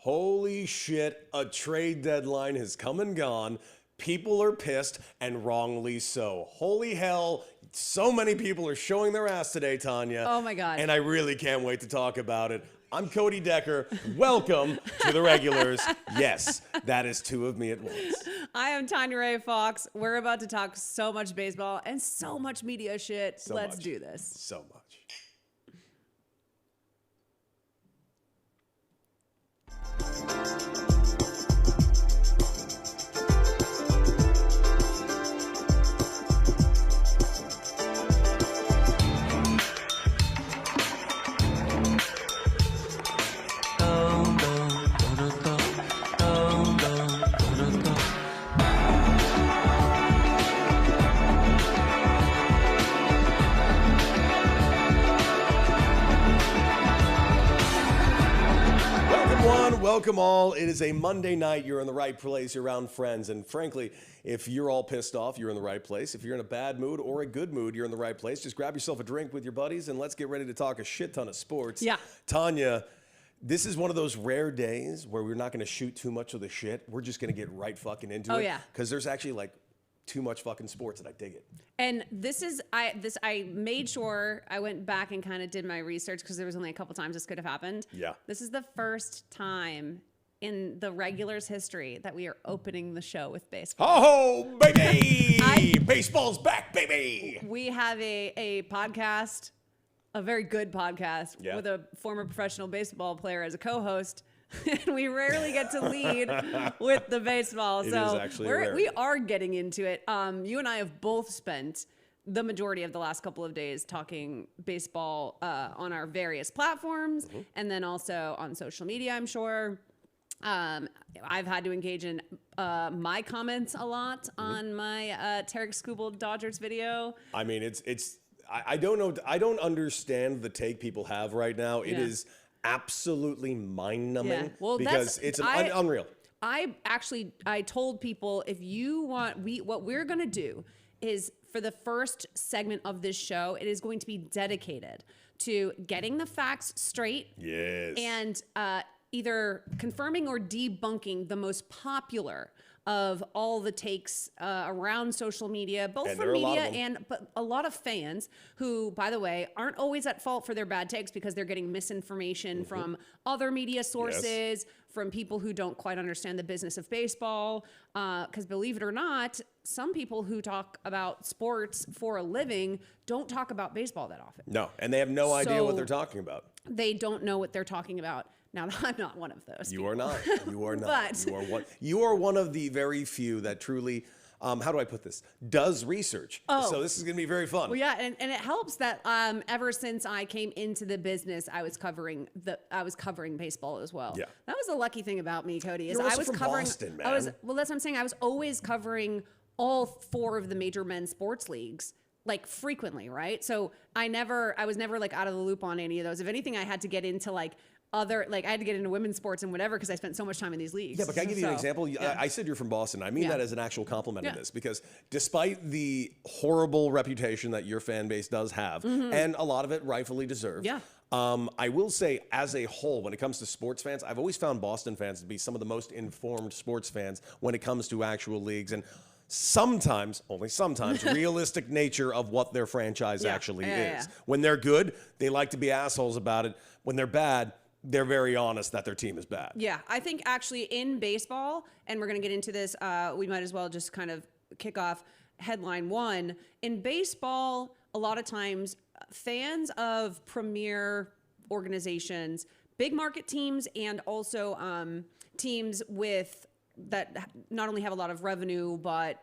Holy shit, a trade deadline has come and gone. People are pissed, and wrongly so. Holy hell, so many people are showing their ass today, Tanya. Oh my God. And I really can't wait to talk about it. I'm Cody Decker. Welcome to the regulars. Yes, that is two of me at once. I am Tanya Ray Fox. We're about to talk so much baseball and so much media shit. Let's do this. So much. Welcome all. It is a Monday night. You're in the right place. You're around friends. And frankly, if you're all pissed off, you're in the right place. If you're in a bad mood or a good mood, you're in the right place. Just grab yourself a drink with your buddies and let's get ready to talk a shit ton of sports. Yeah. Tanya, this is one of those rare days where we're not going to shoot too much of the shit. We're just going to get right fucking into it. Oh, yeah. Because there's actually like too much fucking sports and I dig it. And I made sure I went back and kind of did my research because there was only a couple times this could have happened. Yeah. This is the first time in the regulars history that we are opening the show with baseball. Oh, baby! Baseball's back, baby! We have a podcast, a very good podcast, with a former professional baseball player as a co-host. And we rarely get to lead with the baseball. So we are getting into it. You and I have both spent the majority of the last couple of days talking baseball on our various platforms and then also on social media, I'm sure. I've had to engage in my comments a lot on my Tarik Skubal Dodgers video. I mean, I don't know. I don't understand the take people have right now. It is absolutely mind-numbing because it's unreal. I told people if you want, what we're going to do is for the first segment of this show, it is going to be dedicated to getting the facts straight. Yes. And either confirming or debunking the most popular of all the takes around social media, both from media but a lot of fans who, by the way, aren't always at fault for their bad takes because they're getting misinformation from other media sources, from people who don't quite understand the business of baseball. Because believe it or not, some people who talk about sports for a living don't talk about baseball that often. No, and they have no idea what they're talking about. They don't know what they're talking about. Now, I'm not one of those. You are not. You are not. But you are one of the very few that truly, how do I put this, does research. So this is going to be very fun. Well, yeah, and it helps that ever since I came into the business, I was covering baseball as well. Yeah. That was the lucky thing about me, Cody, is You're also I was from covering Boston, man. that's what I'm saying. I was always covering all four of the major men's sports leagues. Like frequently, right? So I was never like out of the loop on any of those. If anything, I had to get into I had to get into women's sports and whatever because I spent so much time in these leagues. Yeah, but can I give you an example? I said you're from Boston. I mean that as an actual compliment in this because despite the horrible reputation that your fan base does have, and a lot of it rightfully deserved, I will say as a whole, when it comes to sports fans, I've always found Boston fans to be some of the most informed sports fans when it comes to actual leagues and sometimes, only sometimes, realistic nature of what their franchise actually is. When they're good, they like to be assholes about it. When they're bad, they're very honest that their team is bad. Yeah, I think actually in baseball, and we're going to get into this, we might as well just kind of kick off headline one. In baseball, a lot of times, fans of premier organizations, big market teams, and also teams that not only have a lot of revenue, but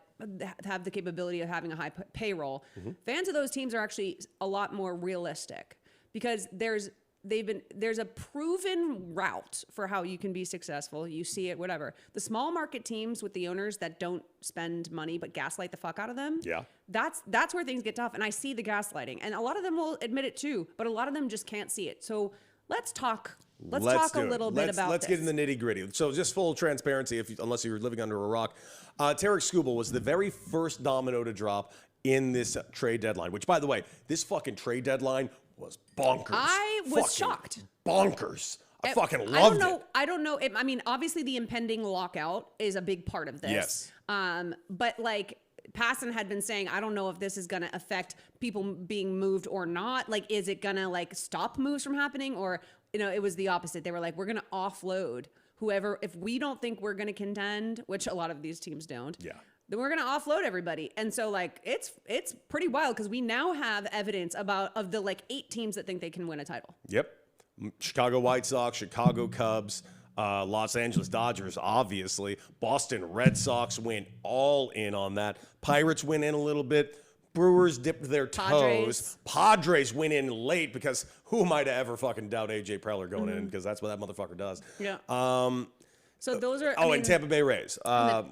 have the capability of having a high payroll. Fans of those teams are actually a lot more realistic because there's a proven route for how you can be successful. You see it, whatever. The small market teams with the owners that don't spend money but gaslight the fuck out of them. Yeah. That's where things get tough. And I see the gaslighting. And a lot of them will admit it too, but a lot of them just can't see it. So let's talk a little bit about Let's get in the nitty gritty. So just full transparency, unless you're living under a rock, Tarik Skubal was the very first domino to drop in this trade deadline, which, by the way, this fucking trade deadline was bonkers. I was shocked. Bonkers. I fucking loved it. I don't know. I mean, obviously the impending lockout is a big part of this. Yes. But like Passon had been saying, I don't know if this is going to affect people being moved or not. Like, is it going to like stop moves from happening? Or, you know, it was the opposite. They were like, we're going to offload whoever, if we don't think we're going to contend, which a lot of these teams don't. Yeah. Then we're going to offload everybody. And so like, it's pretty wild because we now have evidence of the like 8 teams that think they can win a title. Yep. Chicago White Sox, Chicago Cubs, Los Angeles Dodgers, obviously. Boston Red Sox went all in on that. Pirates went in a little bit. Brewers dipped their toes. Padres went in late because who am I to ever fucking doubt AJ Preller going in, because that's what that motherfucker does. Yeah. So those are. And Tampa Bay Rays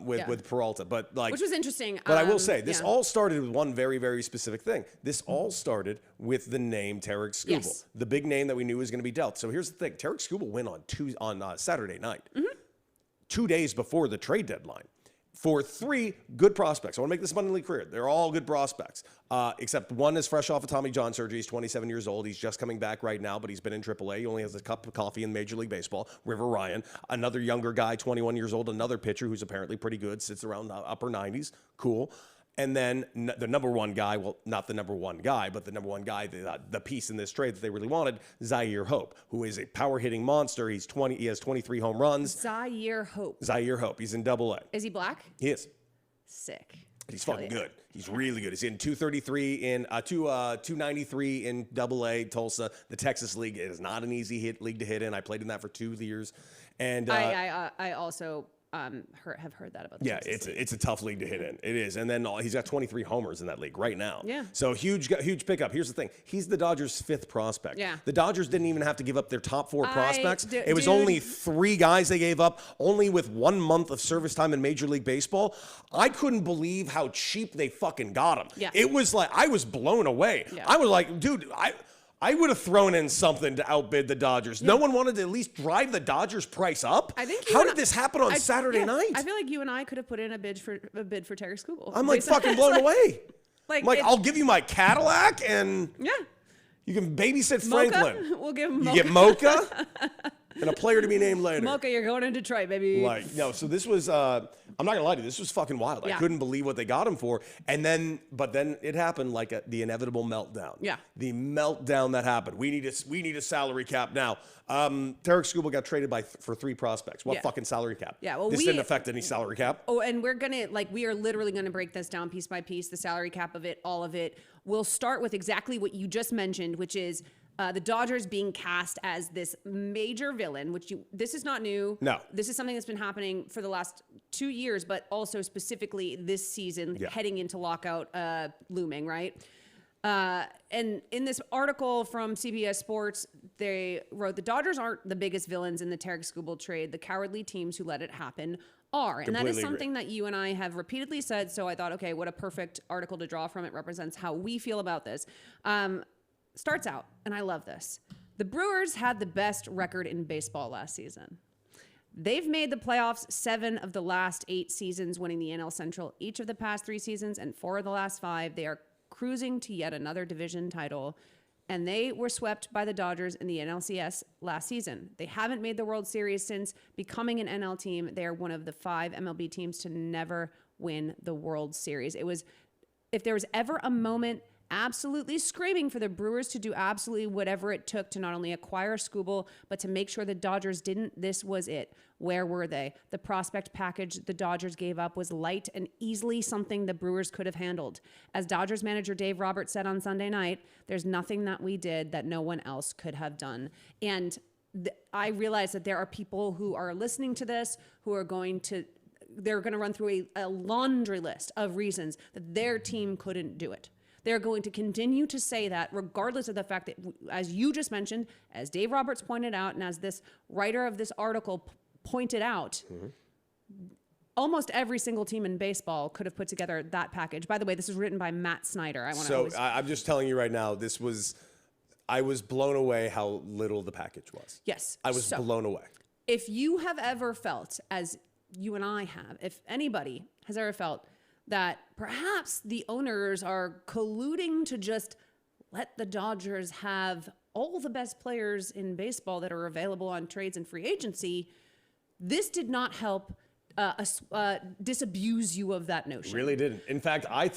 with Peralta, but like, which was interesting. But I will say this all started with one very, very specific thing. This all started with the name Tarik Skubal, the big name that we knew was going to be dealt. So here's the thing: Tarik Skubal went on Saturday night, 2 days before the trade deadline, for 3 good prospects. I want to make this abundantly clear. They're all good prospects, except one is fresh off of Tommy John surgery. He's 27 years old. He's just coming back right now, but he's been in AAA. He only has a cup of coffee in Major League Baseball. River Ryan, another younger guy, 21 years old, another pitcher who's apparently pretty good, sits around the upper 90s. Cool. And then the number one guy, well, not the number one guy, but the number one guy, the piece in this trade that they really wanted, Zaire Hope, who is a power-hitting monster. He has 23 home runs. Zaire Hope. He's in AA. Is he black? He is. Sick. He's fucking good. He's really good. He's in 293 in AA Tulsa. The Texas League is not an easy league to hit in. I played in that for 2 years. And I also have heard that about the Texas League. It's a tough league to hit in. It is. And then he's got 23 homers in that league right now. Yeah. So huge pickup. Here's the thing. He's the Dodgers' 5th prospect. Yeah. The Dodgers didn't even have to give up their top 4 prospects. It was only 3 guys they gave up, only with 1 month of service time in Major League Baseball. I couldn't believe how cheap they fucking got him. Yeah. It was like, I was blown away. Yeah. I was like, dude, I would have thrown in something to outbid the Dodgers. Yeah. No one wanted to at least drive the Dodgers price up. How did this happen on Saturday night? I feel like you and I could have put in a bid for Tarik Skubal. I'm like fucking blown away. Like I'll give you my Cadillac and you can babysit Franklin. We'll give him Mocha. You get Mocha and a player to be named later. Mocha, you're going to Detroit, baby. Like, no, so this was, I'm not gonna lie to you, this was fucking wild. I couldn't believe what they got him for. But then it happened like the inevitable meltdown. Yeah. The meltdown that happened. We need a salary cap now. Tarik Skubal got traded for 3 prospects. What fucking salary cap? Yeah, well, this didn't affect any salary cap. Oh, and we are literally gonna break this down piece by piece, the salary cap of it, all of it. We'll start with exactly what you just mentioned, which is the Dodgers being cast as this major villain, this is not new. No. This is something that's been happening for the last 2 years, but also specifically this season, heading into lockout looming, right? And in this article from CBS Sports, they wrote, the Dodgers aren't the biggest villains in the Tarik Skubal trade. The cowardly teams who let it happen are. And that is something that you and I have repeatedly said. So I thought, okay, what a perfect article to draw from. It represents how we feel about this. Starts out, and I love this. The Brewers had the best record in baseball last season. They've made the playoffs 7 of the last 8 seasons, winning the NL Central each of the past 3 seasons, and 4 of the last 5. They are cruising to yet another division title, and they were swept by the Dodgers in the NLCS last season. They haven't made the World Series since becoming an NL team. They are one of the 5 MLB teams to never win the World Series. If there was ever a moment absolutely screaming for the Brewers to do absolutely whatever it took to not only acquire Skubal, but to make sure the Dodgers didn't, this was it. Where were they? The prospect package the Dodgers gave up was light and easily something the Brewers could have handled. As Dodgers manager Dave Roberts said on Sunday night, there's nothing that we did that no one else could have done. And I realize that there are people who are listening to this who are they're going to run through a laundry list of reasons that their team couldn't do it. They're going to continue to say that regardless of the fact that, as you just mentioned, as Dave Roberts pointed out, and as this writer of this article pointed out, almost every single team in baseball could have put together that package. By the way, this is written by Matt Snyder. I'm just telling you right now, I was blown away how little the package was. Yes. I was blown away. If you have ever felt, as you and I have, if anybody has ever felt that perhaps the owners are colluding to just let the Dodgers have all the best players in baseball that are available on trades and free agency, this did not help disabuse you of that notion. Really didn't. In fact, I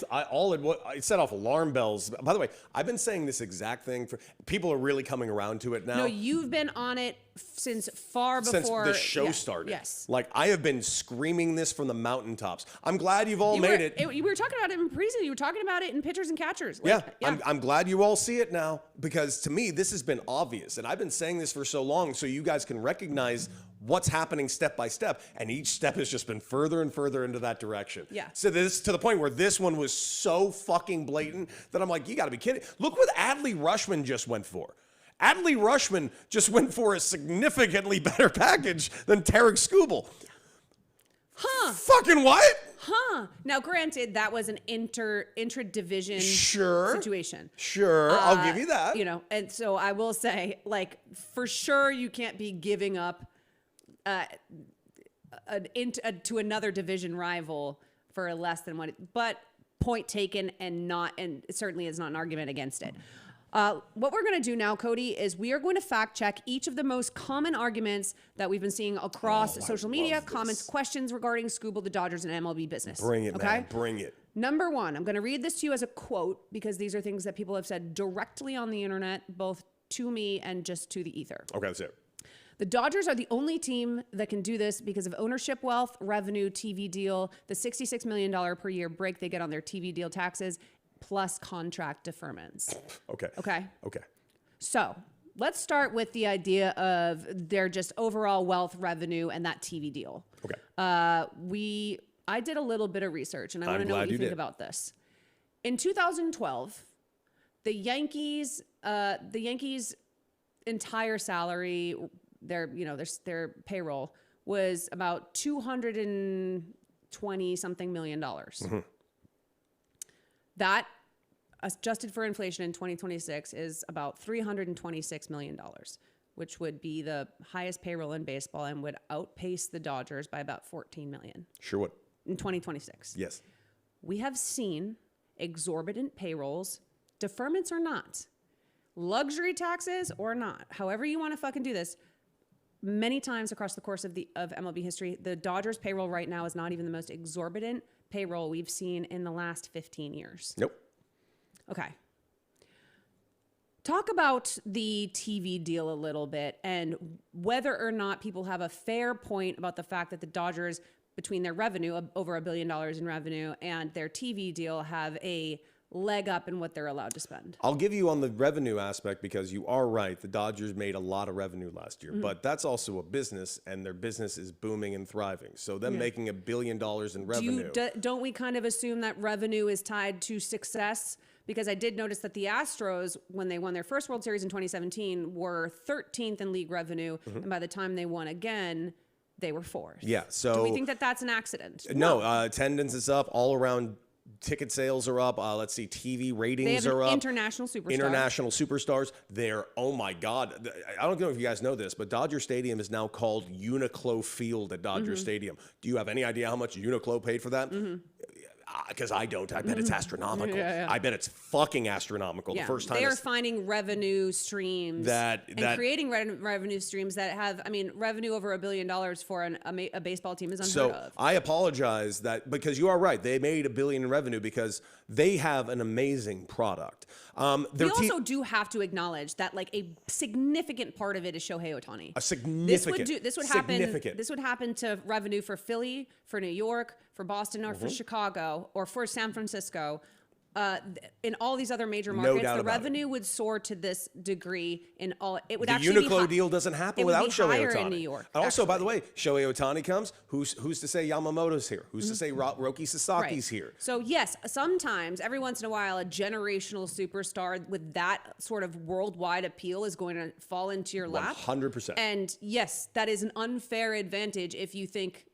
set off alarm bells. By the way, I've been saying this exact thing for people are really coming around to it now. No, you've been on it since far before the show started. Yes. Like I have been screaming this from the mountaintops. I'm glad you've all made it. We were talking about it in preseason. You were talking about it in pitchers and catchers. I'm glad you all see it now because to me this has been obvious, and I've been saying this for so long, so you guys can recognize what's happening step by step, and each step has just been further and further into that direction. Yeah. So this to the point where this one was so fucking blatant that I'm like, you got to be kidding! Look what Adley Rutschman just went for. Adley Rutschman just went for a significantly better package than Tarik Skubal. Huh? Fucking what? Huh? Now, granted, that was an intra-division situation. Sure, I'll give you that. You know, and so I will say, like, for sure, you can't be giving up to another division rival for less than what. But point taken, and it certainly is not an argument against it. What we're going to do now, Cody, is we are going to fact check each of the most common arguments that we've been seeing across social media, comments, questions regarding Skubal, the Dodgers, and MLB business. Bring it, man. Bring it. Number one, I'm going to read this to you as a quote because these are things that people have said directly on the internet, both to me and just to the ether. Okay, that's it. The Dodgers are the only team that can do this because of ownership wealth, revenue, TV deal, the $66 million per year break they get on their TV deal taxes, plus contract deferments. Okay. So let's start with the idea of their just overall wealth, revenue, and that TV deal. Okay. I did a little bit of research, and I want to know what you think about this. In 2012, the Yankees' entire salary, their payroll was about $220 something million. Mm-hmm. That, adjusted for inflation in 2026, is about $326 million, which would be the highest payroll in baseball and would outpace the Dodgers by about $14 million. Sure would. In 2026. Yes. We have seen exorbitant payrolls, deferments or not, luxury taxes or not, however you want to fucking do this. Many times across the course of MLB history, the Dodgers payroll right now is not even the most exorbitant payroll we've seen in the last 15 years. Nope. Okay. Talk about the TV deal a little bit and whether or not people have a fair point about the fact that the Dodgers, between their revenue, over $1 billion in revenue, and their TV deal, have a leg up in what they're allowed to spend. I'll give you on the revenue aspect because you are right. The Dodgers made a lot of revenue last year, but that's also a business, and their business is booming and thriving. So them making $1 billion in revenue. Don't we kind of assume that revenue is tied to success? Because I did notice that the Astros, when they won their first World Series in 2017, were 13th in league revenue, and by the time they won again, they were 4th. Yeah. So do we think that that's an accident? No. Attendance is up all around. Ticket sales are up. Let's see, TV ratings are up. International superstars. They're, oh my God. I don't know if you guys know this, but Dodger Stadium is now called Uniqlo Field at Dodger Stadium. Do you have any idea how much Uniqlo paid for that? Because I don't. I bet it's astronomical. I bet it's fucking astronomical. The first time they are finding revenue streams and creating revenue streams that have, revenue over $1 billion for a baseball team is unheard of. I apologize because you are right. They made $1 billion in revenue because they have an amazing product. We also do have to acknowledge that a significant part of it is Shohei Ohtani. This would happen to revenue for Philly, for New York, for Boston, or for Chicago, or for San Francisco. In all these other major markets, the revenue would soar to this degree. It would the actually Uniqlo deal doesn't happen without Shohei Ohtani. In New York, and also, by the way, Shohei Ohtani comes. Who's to say Yamamoto's here? Who's to say Roki Sasaki's here? So yes, sometimes, every once in a while, a generational superstar with that sort of worldwide appeal is going to fall into your lap. 100%. And yes, that is an unfair advantage if you think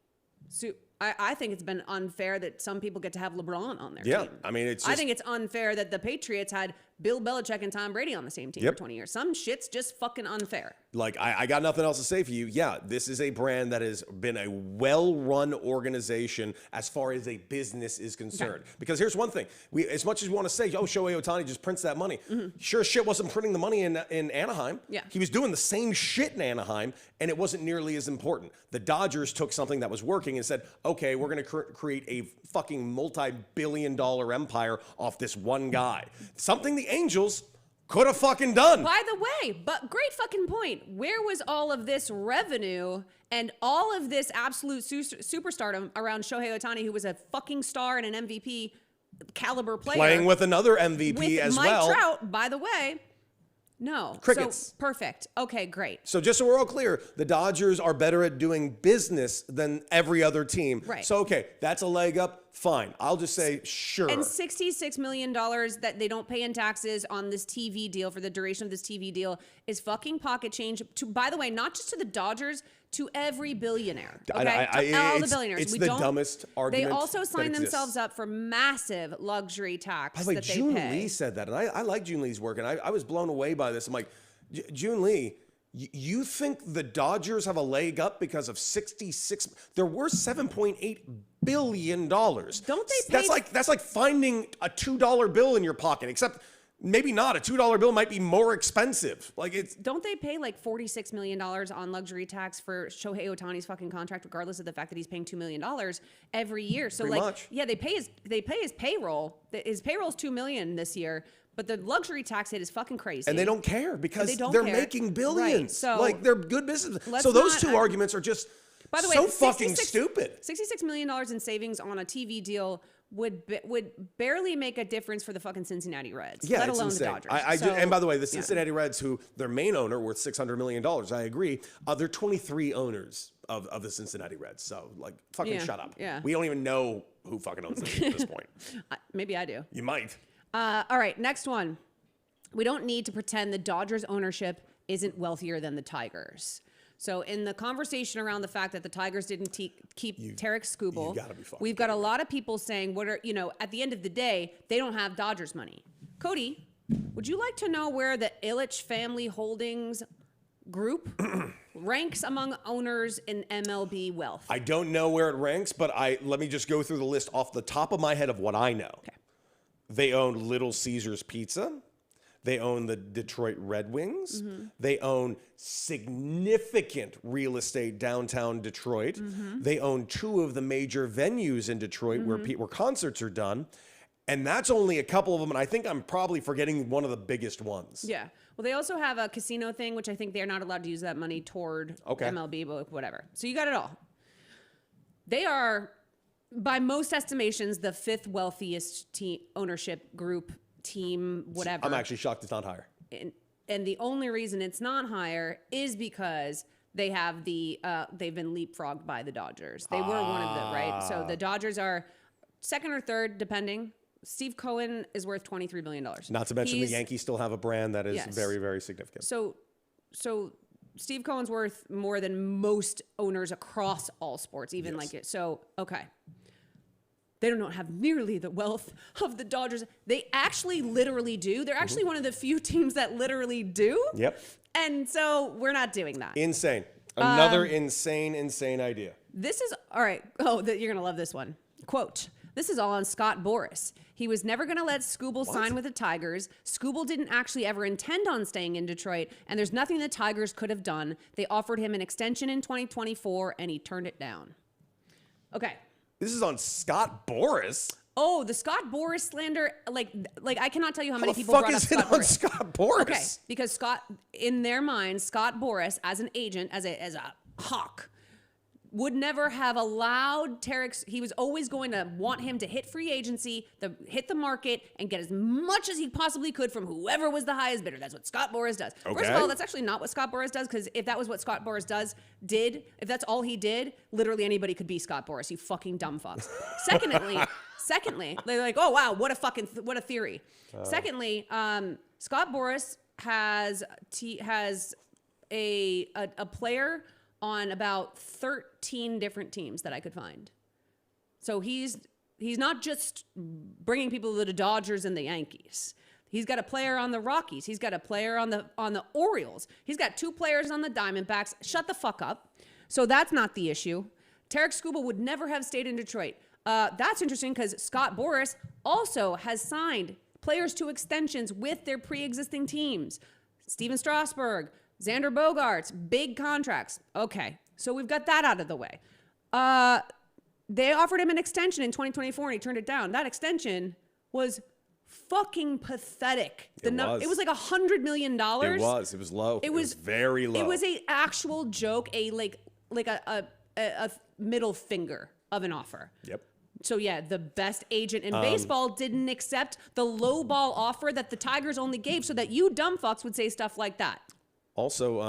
I think it's been unfair that some people get to have LeBron on their team. Yeah, I mean, I think it's unfair that the Patriots had Bill Belichick and Tom Brady on the same team for 20 years. Some shit's just fucking unfair. Like, I got nothing else to say for you. Yeah, this is a brand that has been a well-run organization as far as a business is concerned. Okay. Because here's one thing. As much as we want to say, oh, Shohei Ohtani just prints that money. Sure as shit wasn't printing the money in Anaheim. Yeah. He was doing the same shit in Anaheim, and it wasn't nearly as important. The Dodgers took something that was working and said, okay, we're going to create a fucking multi-billion-dollar empire off this one guy. Something the Angels could have fucking done. By the way, but great fucking point. Where was all of this revenue and all of this absolute superstardom around Shohei Ohtani, who was a fucking star and an MVP caliber player? Playing with another MVP with as Mike well. Mike Trout, by the way. No. Crickets. So, perfect. Okay, great. So just so we're all clear, the Dodgers are better at doing business than every other team. Right. So, okay, that's a leg up. Fine. I'll just say, sure. And $66 million that they don't pay in taxes on this TV deal for the duration of this TV deal is fucking pocket change. To, by the way, not just to the Dodgers, to every billionaire. Okay? To all the billionaires. It's the dumbest argument. They also signed themselves up for massive luxury tax that they pay. June Lee said that, and I like June Lee's work, and I was blown away by this. I'm like, June Lee, you think the Dodgers have a leg up because of 66? They're worth $7.8 billion. Don't they pay? That's like finding a $2 bill in your pocket, except maybe not. A $2 bill might be more expensive. Don't they pay like $46 million on luxury tax for Shohei Ohtani's fucking contract, regardless of the fact that he's paying $2 million every year? So Pretty much. Yeah, they pay his payroll. His payroll's $2 million this year. But the luxury tax hit is fucking crazy. And they don't care because they're making billions. Right. So they're good business. So those two arguments are just by the way, so fucking stupid. $66 million in savings on a TV deal would barely make a difference for the fucking Cincinnati Reds, let alone the Dodgers. And by the way, the Cincinnati Reds, who their main owner worth $600 million, I agree. They're 23 owners of the Cincinnati Reds. So fucking shut up. Yeah. We don't even know who fucking owns them at this point. Maybe I do. You might. All right, next one. We don't need to pretend the Dodgers ownership isn't wealthier than the Tigers. So in the conversation around the fact that the Tigers didn't keep Tarik Skubal, we've got a lot of people saying, at the end of the day, they don't have Dodgers money. Cody, would you like to know where the Ilitch Family Holdings group ranks among owners in MLB wealth? I don't know where it ranks, but let me just go through the list off the top of my head of what I know. Okay. They own Little Caesars Pizza. They own the Detroit Red Wings. Mm-hmm. They own significant real estate downtown Detroit. Mm-hmm. They own two of the major venues in Detroit where concerts are done. And that's only a couple of them. And I think I'm probably forgetting one of the biggest ones. Yeah. Well, they also have a casino thing, which I think they're not allowed to use that money toward MLB, but whatever. So you got it all. They are, by most estimations, the fifth wealthiest ownership group, team, whatever. I'm actually shocked it's not higher. And the only reason it's not higher is because they have they've been leapfrogged by the Dodgers. They were one of them, right? So the Dodgers are second or third, depending. Steve Cohen is worth $23 billion. Not to mention the Yankees still have a brand that is very, very significant. So Steve Cohen's worth more than most owners across all sports, even so, okay. They don't have nearly the wealth of the Dodgers. They actually literally do. They're actually one of the few teams that literally do. Yep. And so we're not doing that. Insane. Another insane idea. This is, all right. Oh, you're going to love this one. Quote, "This is all on Scott Boras. He was never going to let Skubal sign with the Tigers. Skubal didn't actually ever intend on staying in Detroit, and there's nothing the Tigers could have done. They offered him an extension in 2024, and he turned it down." Okay. This is on Scott Boras. Oh, the Scott Boras slander. Like I cannot tell you how many people brought up Scott Boras. Scott Boras? Okay, because Scott, in their minds, Scott Boras, as an agent, as a hawk, would never have allowed Tarik. He was always going to want him to hit free agency, hit the market, and get as much as he possibly could from whoever was the highest bidder. That's what Scott Boras does. Okay. First of all, that's actually not what Scott Boras does, because if that was what Scott Boras if that's all he did, literally anybody could be Scott Boras. You fucking dumb fucks. Secondly, they're like, oh wow, what a theory. Secondly, Scott Boras has a player on about 13 different teams that I could find. So he's not just bringing people to the Dodgers and the Yankees. He's got a player on the Rockies. He's got a player on the Orioles. He's got 2 players on the Diamondbacks. Shut the fuck up. So that's not the issue. Tarik Skubal would never have stayed in Detroit. That's interesting because Scott Boras also has signed players to extensions with their pre-existing teams. Steven Strasburg, Xander Bogaerts, big contracts. Okay, so we've got that out of the way. They offered him an extension in 2024 and he turned it down. That extension was fucking pathetic. It was like $100 million. It was low. It was very low. It was a actual joke, like a middle finger of an offer. Yep. So yeah, the best agent in baseball didn't accept the low ball offer that the Tigers only gave so that you dumb fucks would say stuff like that. Also,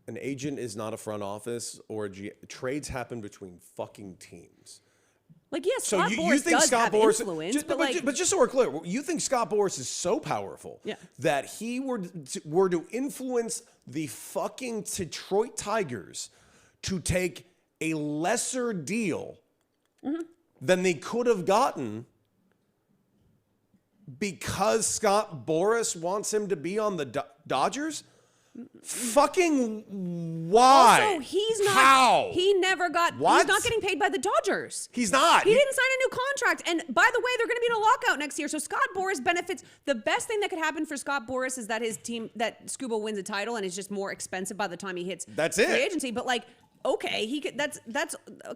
an agent is not a front office or trades happen between fucking teams. Like, yes, Scott Boras does have influence, but just so we're clear, you think Scott Boras is so powerful that he were to influence the fucking Detroit Tigers to take a lesser deal than they could have gotten because Scott Boras wants him to be on the Dodgers? Fucking why? Also, he's not. How? He never got. What? He's not getting paid by the Dodgers. He's not. He didn't sign a new contract. And by the way, they're going to be in a lockout next year. So Scott Boras benefits. The best thing that could happen for Scott Boras is that his team, that Skubal wins a title and is just more expensive by the time he hits free agency. But like, okay, he could. That's.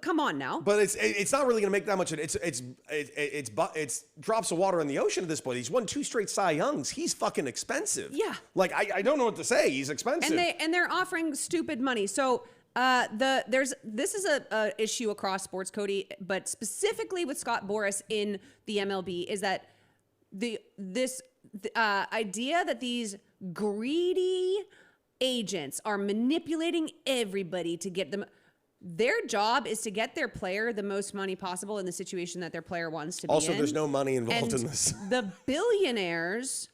Come on now. But it's not really going to make that much. It's drops of water in the ocean at this point. He's won 2 straight Cy Youngs. He's fucking expensive. Yeah. Like I don't know what to say. He's expensive. And they're offering stupid money. So this is a issue across sports, Cody, but specifically with Scott Boras in the MLB is that this idea that these greedy agents are manipulating everybody to get them. Their job is to get their player the most money possible in the situation that their player wants to be in. Also, there's no money involved in this. The billionaires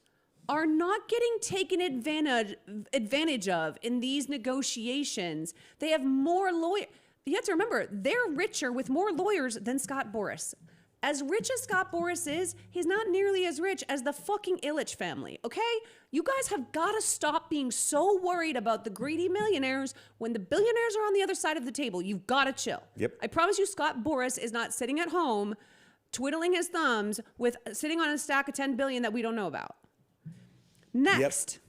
are not getting taken advantage of in these negotiations. They have more lawyers. You have to remember, they're richer with more lawyers than Scott Boras. As rich as Scott Boras is, he's not nearly as rich as the fucking Ilitch family, okay? You guys have got to stop being so worried about the greedy millionaires when the billionaires are on the other side of the table. You've got to chill. Yep. I promise you Scott Boras is not sitting at home twiddling his thumbs with sitting on a stack of $10 billion that we don't know about. Next. Yep.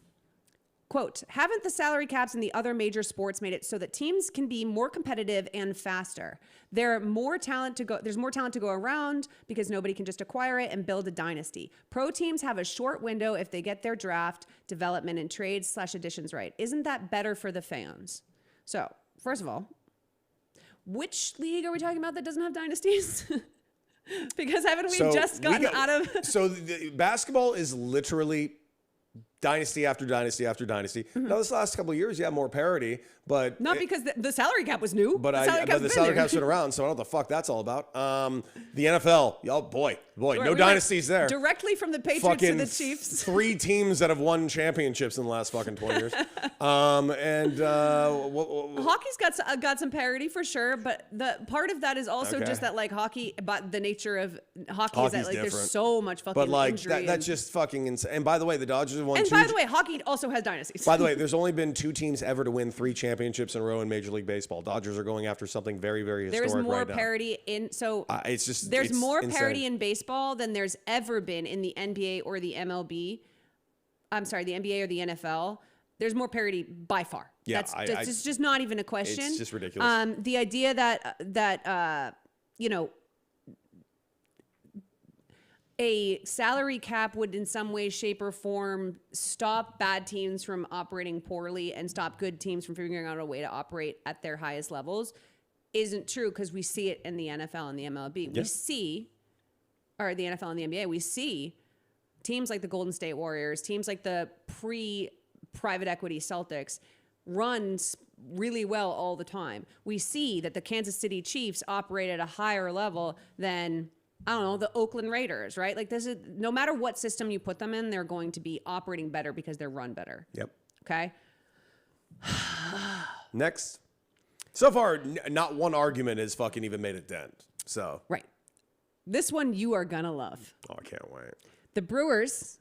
Quote, haven't the salary caps in the other major sports made it so that teams can be more competitive and faster? There's more talent to go around because nobody can just acquire it and build a dynasty. Pro teams have a short window if they get their draft, development, and trades/additions right. Isn't that better for the fans? So, first of all, which league are we talking about that doesn't have dynasties? Because haven't we just gotten out of... So the basketball is literally... dynasty after dynasty after dynasty. Now, this last couple of years, you have more parity, but... Not because the salary cap was new. But the salary cap's been around, so I don't know what the fuck that's all about. The NFL, oh boy, no dynasties there. Directly from the Patriots to the Chiefs. 3 teams that have won championships in the last fucking 20 years. Hockey's got some parity for sure, but the part of that is also just that like hockey, but the nature of hockey is that like different. There's so much fucking but like injury that's just fucking insane. And by the way, the Dodgers have won. And by the way, hockey also has dynasties. By the way, there's only been 2 teams ever to win 3 championships in a row in Major League Baseball. Dodgers are going after something very, very historic right now. There's more parity in there's more parity in baseball than there's ever been in the NBA or the MLB. I'm sorry, the NBA or the NFL. There's more parity by far. Yeah, that's just not even a question. It's just ridiculous. The idea that a salary cap would in some way, shape, or form stop bad teams from operating poorly and stop good teams from figuring out a way to operate at their highest levels isn't true because we see it in the NFL and the MLB. Yes. We see, or the NFL and the NBA, we see teams like the Golden State Warriors, teams like the pre-private equity Celtics run really well all the time. We see that the Kansas City Chiefs operate at a higher level than... I don't know, the Oakland Raiders, right? Like this is, no matter what system you put them in, they're going to be operating better because they're run better. Yep. Okay. Next. So far, not one argument has fucking even made a dent. So. Right. This one you are going to love. Oh, I can't wait. The Brewers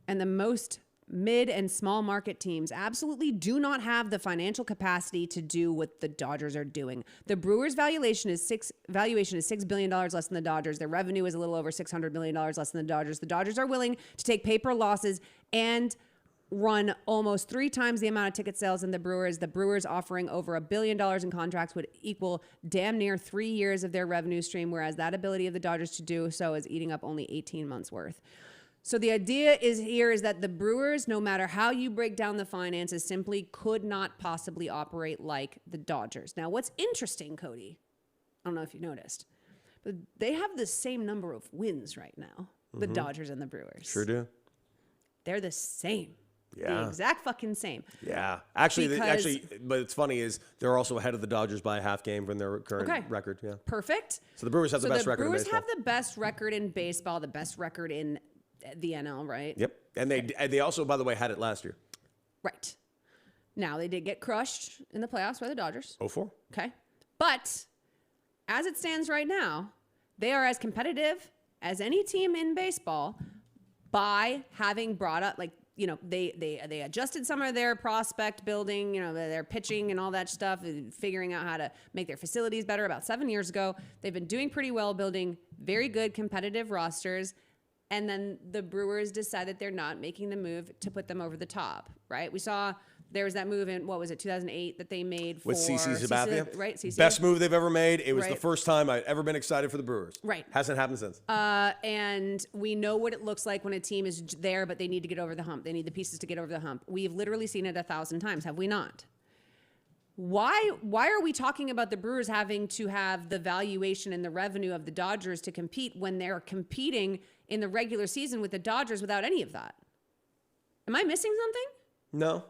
and the most mid and small market teams absolutely do not have the financial capacity to do what the Dodgers are doing. The Brewers' valuation is $6 billion less than the Dodgers. Their revenue is a little over $600 million less than the Dodgers. The Dodgers are willing to take paper losses and run almost 3 times the amount of ticket sales than the Brewers. The Brewers offering over $1 billion in contracts would equal damn near 3 years of their revenue stream, whereas that ability of the Dodgers to do so is eating up only 18 months worth. So the idea is that the Brewers, no matter how you break down the finances, simply could not possibly operate like the Dodgers. Now, what's interesting, Cody, I don't know if you noticed, but they have the same number of wins right now, the Dodgers and the Brewers. Sure do. They're the same. Yeah. The exact fucking same. Yeah. Actually, but it's funny is they're also ahead of the Dodgers by a half game from their current record. Yeah. Perfect. So the Brewers have the best record in baseball. The Brewers have the best record in baseball, the best record in the NL, right? Yep. And they also, by the way, had it last year. Right. Now, they did get crushed in the playoffs by the Dodgers. 0-4. Okay. But as it stands right now, they are as competitive as any team in baseball by having brought up, like, you know, they adjusted some of their prospect building, you know, their pitching and all that stuff, figuring out how to make their facilities better about 7 years ago. They've been doing pretty well, building very good competitive rosters. And then the Brewers decided they're not making the move to put them over the top, right? We saw there was that move in, what was it, 2008 that they made for... With CC Sabathia? Right, CC. Best move they've ever made. It was the first time I'd ever been excited for the Brewers. Right. Hasn't happened since. And we know what it looks like when a team is there, but they need to get over the hump. They need the pieces to get over the hump. We've literally seen it 1,000 times, have we not? Why are we talking about the Brewers having to have the valuation and the revenue of the Dodgers to compete when they're competing in the regular season with the Dodgers without any of that? Am I missing something? No.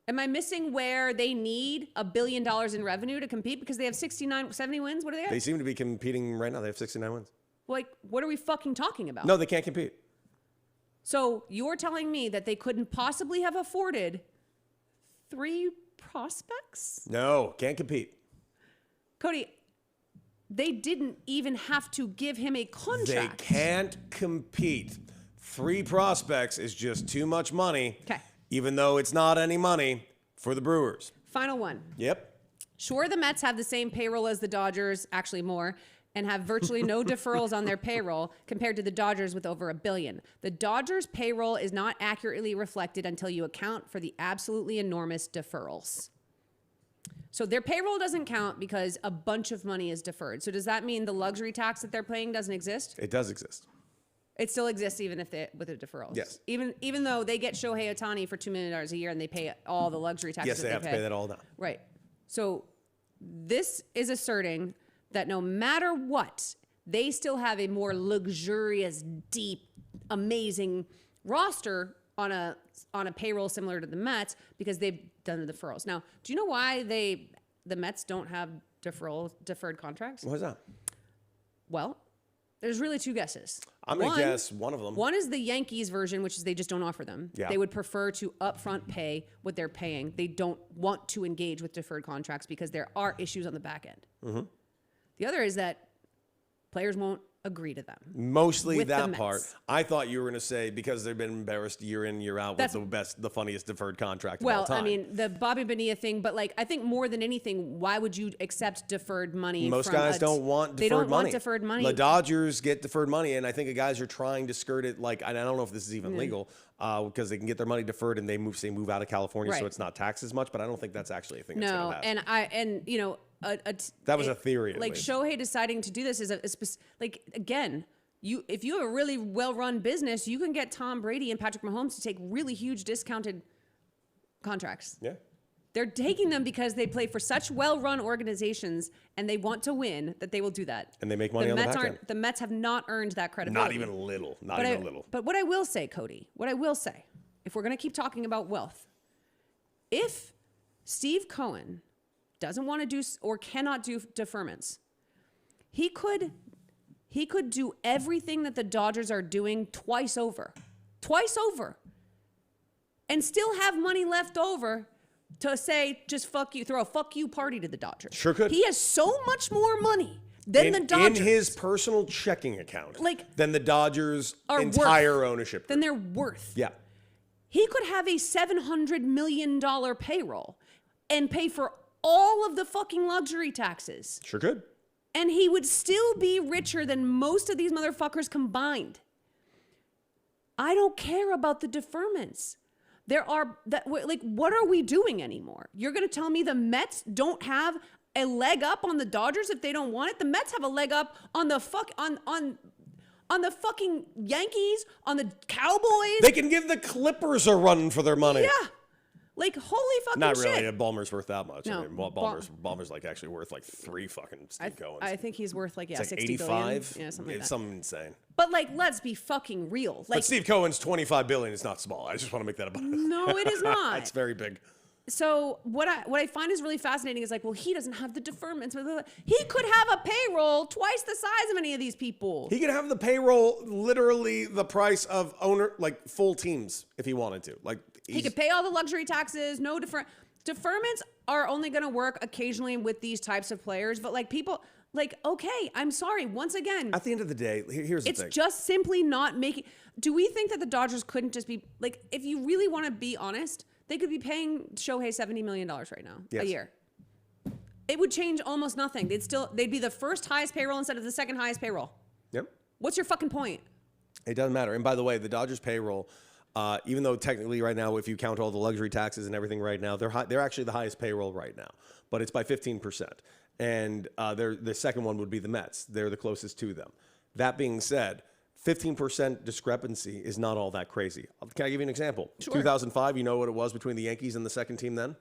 Am I missing where they need $1 billion in revenue to compete because they have 70 wins? What do they have? They seem to be competing right now. They have 69 wins. Like, what are we fucking talking about? No, they can't compete. So you're telling me that they couldn't possibly have afforded 3 prospects? No, can't compete. Cody, they didn't even have to give him a contract. They can't compete. 3 prospects is just too much money. Okay. Even though it's not any money for the Brewers. Final one. Yep. Sure, the Mets have the same payroll as the Dodgers, actually more, and have virtually no deferrals on their payroll compared to the Dodgers with over $1 billion. The Dodgers' payroll is not accurately reflected until you account for the absolutely enormous deferrals. So their payroll doesn't count because a bunch of money is deferred. So does that mean the luxury tax that they're paying doesn't exist? It does exist. It still exists even if with the deferrals. Yes. Even though they get Shohei Ohtani for $2 million a year and they pay all the luxury taxes. Yes, they have to pay that all now. Right. So this is asserting that no matter what, they still have a more luxurious, deep, amazing roster on a payroll similar to the Mets because they've done the deferrals. Now, do you know why the Mets don't have deferred contracts? What is that? Well, there's really 2 guesses. I'm going to guess one of them. One is the Yankees version, which is they just don't offer them. Yeah. They would prefer to upfront pay what they're paying. They don't want to engage with deferred contracts because there are issues on the back end. Mm-hmm. The other is that players won't agree to them. Mostly that part. I thought you were going to say because they've been embarrassed year in, year out with the funniest deferred contract of all time. Well, I mean, the Bobby Bonilla thing, but like, I think more than anything, why would you accept deferred money? Most guys don't want deferred money. They don't want deferred money. The Dodgers get deferred money, and I think the guys are trying to skirt it. Like, I don't know if this is even legal because they can get their money deferred and they move out of California, so it's not taxed as much. But I don't think that's actually a thing. No, and you know. That was a theory. Like Shohei deciding to do this is like, again, if you have a really well-run business, you can get Tom Brady and Patrick Mahomes to take really huge discounted contracts. Yeah. They're taking them because they play for such well-run organizations and they want to win that they will do that. And they make money on the back end. The Mets have not earned that credibility. Not even a little. Not even a little. But what I will say, Cody, if we're going to keep talking about wealth, if Steve Cohen doesn't want to do or cannot do deferments, he could do everything that the Dodgers are doing twice over, and still have money left over to say, just fuck you, throw a fuck you party to the Dodgers. Sure could. He has so much more money than the Dodgers. In his personal checking account. Like, than the Dodgers' entire ownership. Than they're worth. Yeah. He could have a $700 million payroll and pay for all of the fucking luxury taxes. Sure could. And he would still be richer than most of these motherfuckers combined. I don't care about the deferments. What are we doing anymore? You're going to tell me the Mets don't have a leg up on the Dodgers if they don't want it? The Mets have a leg up on the on the fucking Yankees, on the Cowboys. They can give the Clippers a run for their money. Yeah. Like, holy fucking Not shit. really. Ballmer's worth that much. No, I mean, Ballmer's like actually worth like 3 fucking Steve Cohens. I think he's worth like, it's like 60 85. billion. Yeah, something like that. Something insane. But like, let's be fucking real. Like, but Steve Cohen's 25 billion is not small. I just want to make that about it. No, it is not. It's very big. So what I find is really fascinating is like, well, he doesn't have the deferments. He could have a payroll twice the size of any of these people. He could have the payroll literally the price of like full teams if he wanted to. Like he could pay all the luxury taxes. No deferments are only going to work occasionally with these types of players. But like people, like, okay, I'm sorry. Once again, at the end of the day, here's the thing. It's just simply not making. Do we think that the Dodgers couldn't just be like, if you really want to be honest, they could be paying Shohei $70 million right now a year. It would change almost nothing. They'd be the first highest payroll instead of the second highest payroll. Yep. What's your fucking point? It doesn't matter. And by the way, the Dodgers payroll, even though technically right now, if you count all the luxury taxes and everything right now, they're actually the highest payroll right now, but it's by 15%. And the second one would be the Mets. They're the closest to them. That being said, 15% discrepancy is not all that crazy. Can I give you an example? Sure. 2005, you know what it was between the Yankees and the second team then?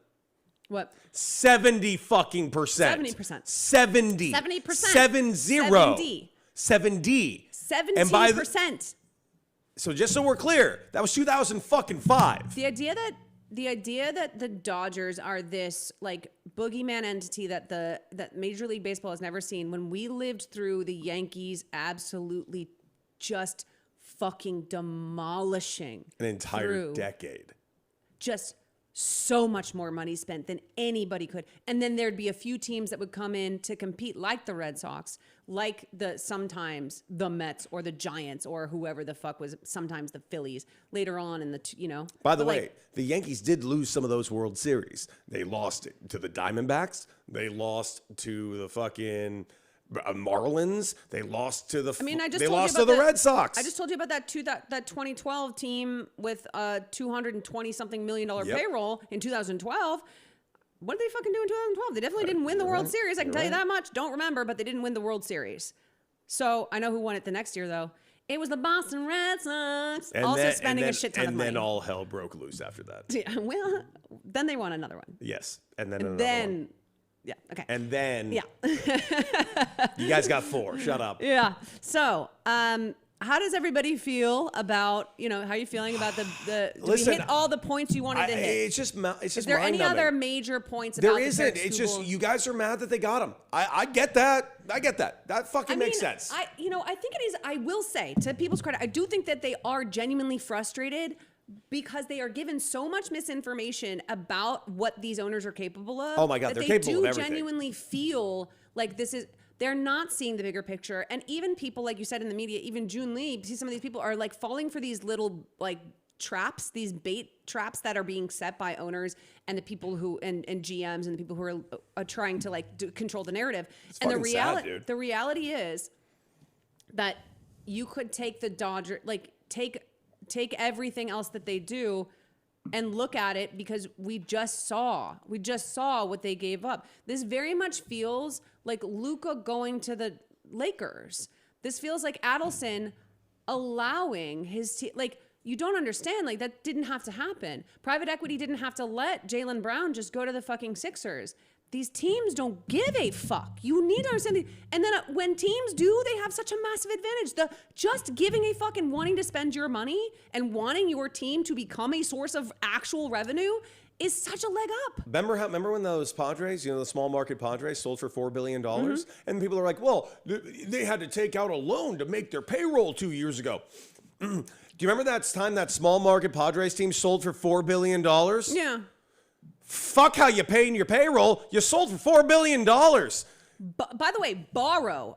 What? 70 fucking percent. 70%. 70. 70%. 70. 70. 17%. So just so we're clear, that was 2005. The idea that the Dodgers are this like boogeyman entity that Major League Baseball has never seen, when we lived through the Yankees absolutely just fucking demolishing an entire decade. Just so much more money spent than anybody could. And then there'd be a few teams that would come in to compete, like the Red Sox, like sometimes the Mets or the Giants or whoever the fuck was, sometimes the Phillies later on in the, By the way, the Yankees did lose some of those World Series. They lost to the Diamondbacks. They lost to the fucking Marlins. They lost to the. They lost to the Red Sox. I just told you about that 2012 team with a $220-something million payroll in 2012. What did they fucking do in 2012? They definitely didn't win the World Series. I can tell you that much. Don't remember, but they didn't win the World Series. So I know who won it the next year, though. It was the Boston Red Sox. Spending a shit ton of money. And then all hell broke loose after that. Yeah, well, then they won another one. Yes, and then another one. Yeah, okay. And then, yeah. You guys got 4. Shut up. Yeah. So, how does everybody feel about, how are you feeling about do we hit all the points you wanted to hit? It's just Is there any other major points about There isn't. It's just, you guys are mad that they got him. I get that. That fucking makes sense. I think it is, I will say, to people's credit, I do think that they are genuinely frustrated because they are given so much misinformation about what these owners are capable of. Oh my God, they're capable of everything. They do genuinely feel like they're not seeing the bigger picture. And even people, like you said in the media, even June Lee, see some of these people are like falling for these little like traps, these bait traps that are being set by owners and the people who, and GMs and the people who are trying to like control the narrative. And the reality is that you could take the Dodgers, like take everything else that they do and look at it, because we just saw what they gave up. This very much feels like Luka going to the Lakers. This feels like Adelson allowing his team, like, you don't understand, like, that didn't have to happen. Private equity didn't have to let Jaylen Brown just go to the fucking Sixers. These teams don't give a fuck. You need to understand. And then when teams do, they have such a massive advantage. Just giving a fuck and wanting to spend your money and wanting your team to become a source of actual revenue is such a leg up. Remember when those Padres, the small market Padres, sold for $4 billion? Mm-hmm. And people are like, well, they had to take out a loan to make their payroll 2 years ago. Do you remember that time that small market Padres team sold for $4 billion? Yeah. Fuck how you pay in your payroll. You sold for $4 billion. By the way, borrow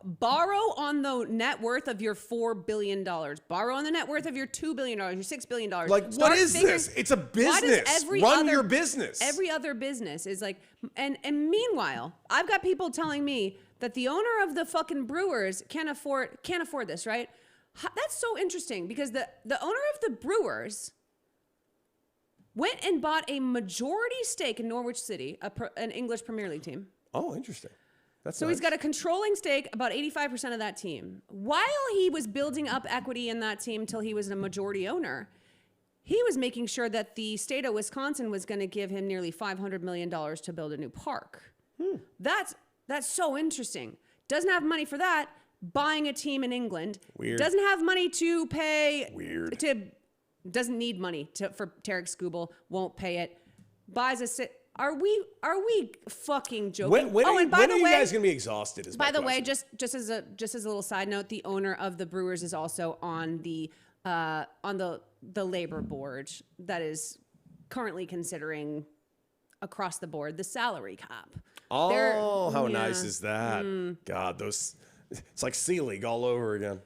on the net worth of your $4 billion. Borrow on the net worth of your $2 billion, your $6 billion. Like, what is this? It's a business. Run your business. Every other business is like, and meanwhile, I've got people telling me that the owner of the fucking Brewers can't afford this, right? That's so interesting because the owner of the Brewers went and bought a majority stake in Norwich City, an English Premier League team. Oh, interesting. So he's got a controlling stake, about 85% of that team. While he was building up equity in that team till he was a majority owner, he was making sure that the state of Wisconsin was going to give him nearly $500 million to build a new park. That's so interesting. Doesn't have money for that. Buying a team in England. Weird. Doesn't have money to pay. Weird. Doesn't need money for Tarik Skubal. Won't pay it. Buys a. Are we fucking joking? When are you guys gonna be exhausted? By the way, just as a little side note, the owner of the Brewers is also on the labor board that is currently considering across the board the salary cap. Oh, how nice is that? God, it's like C League all over again.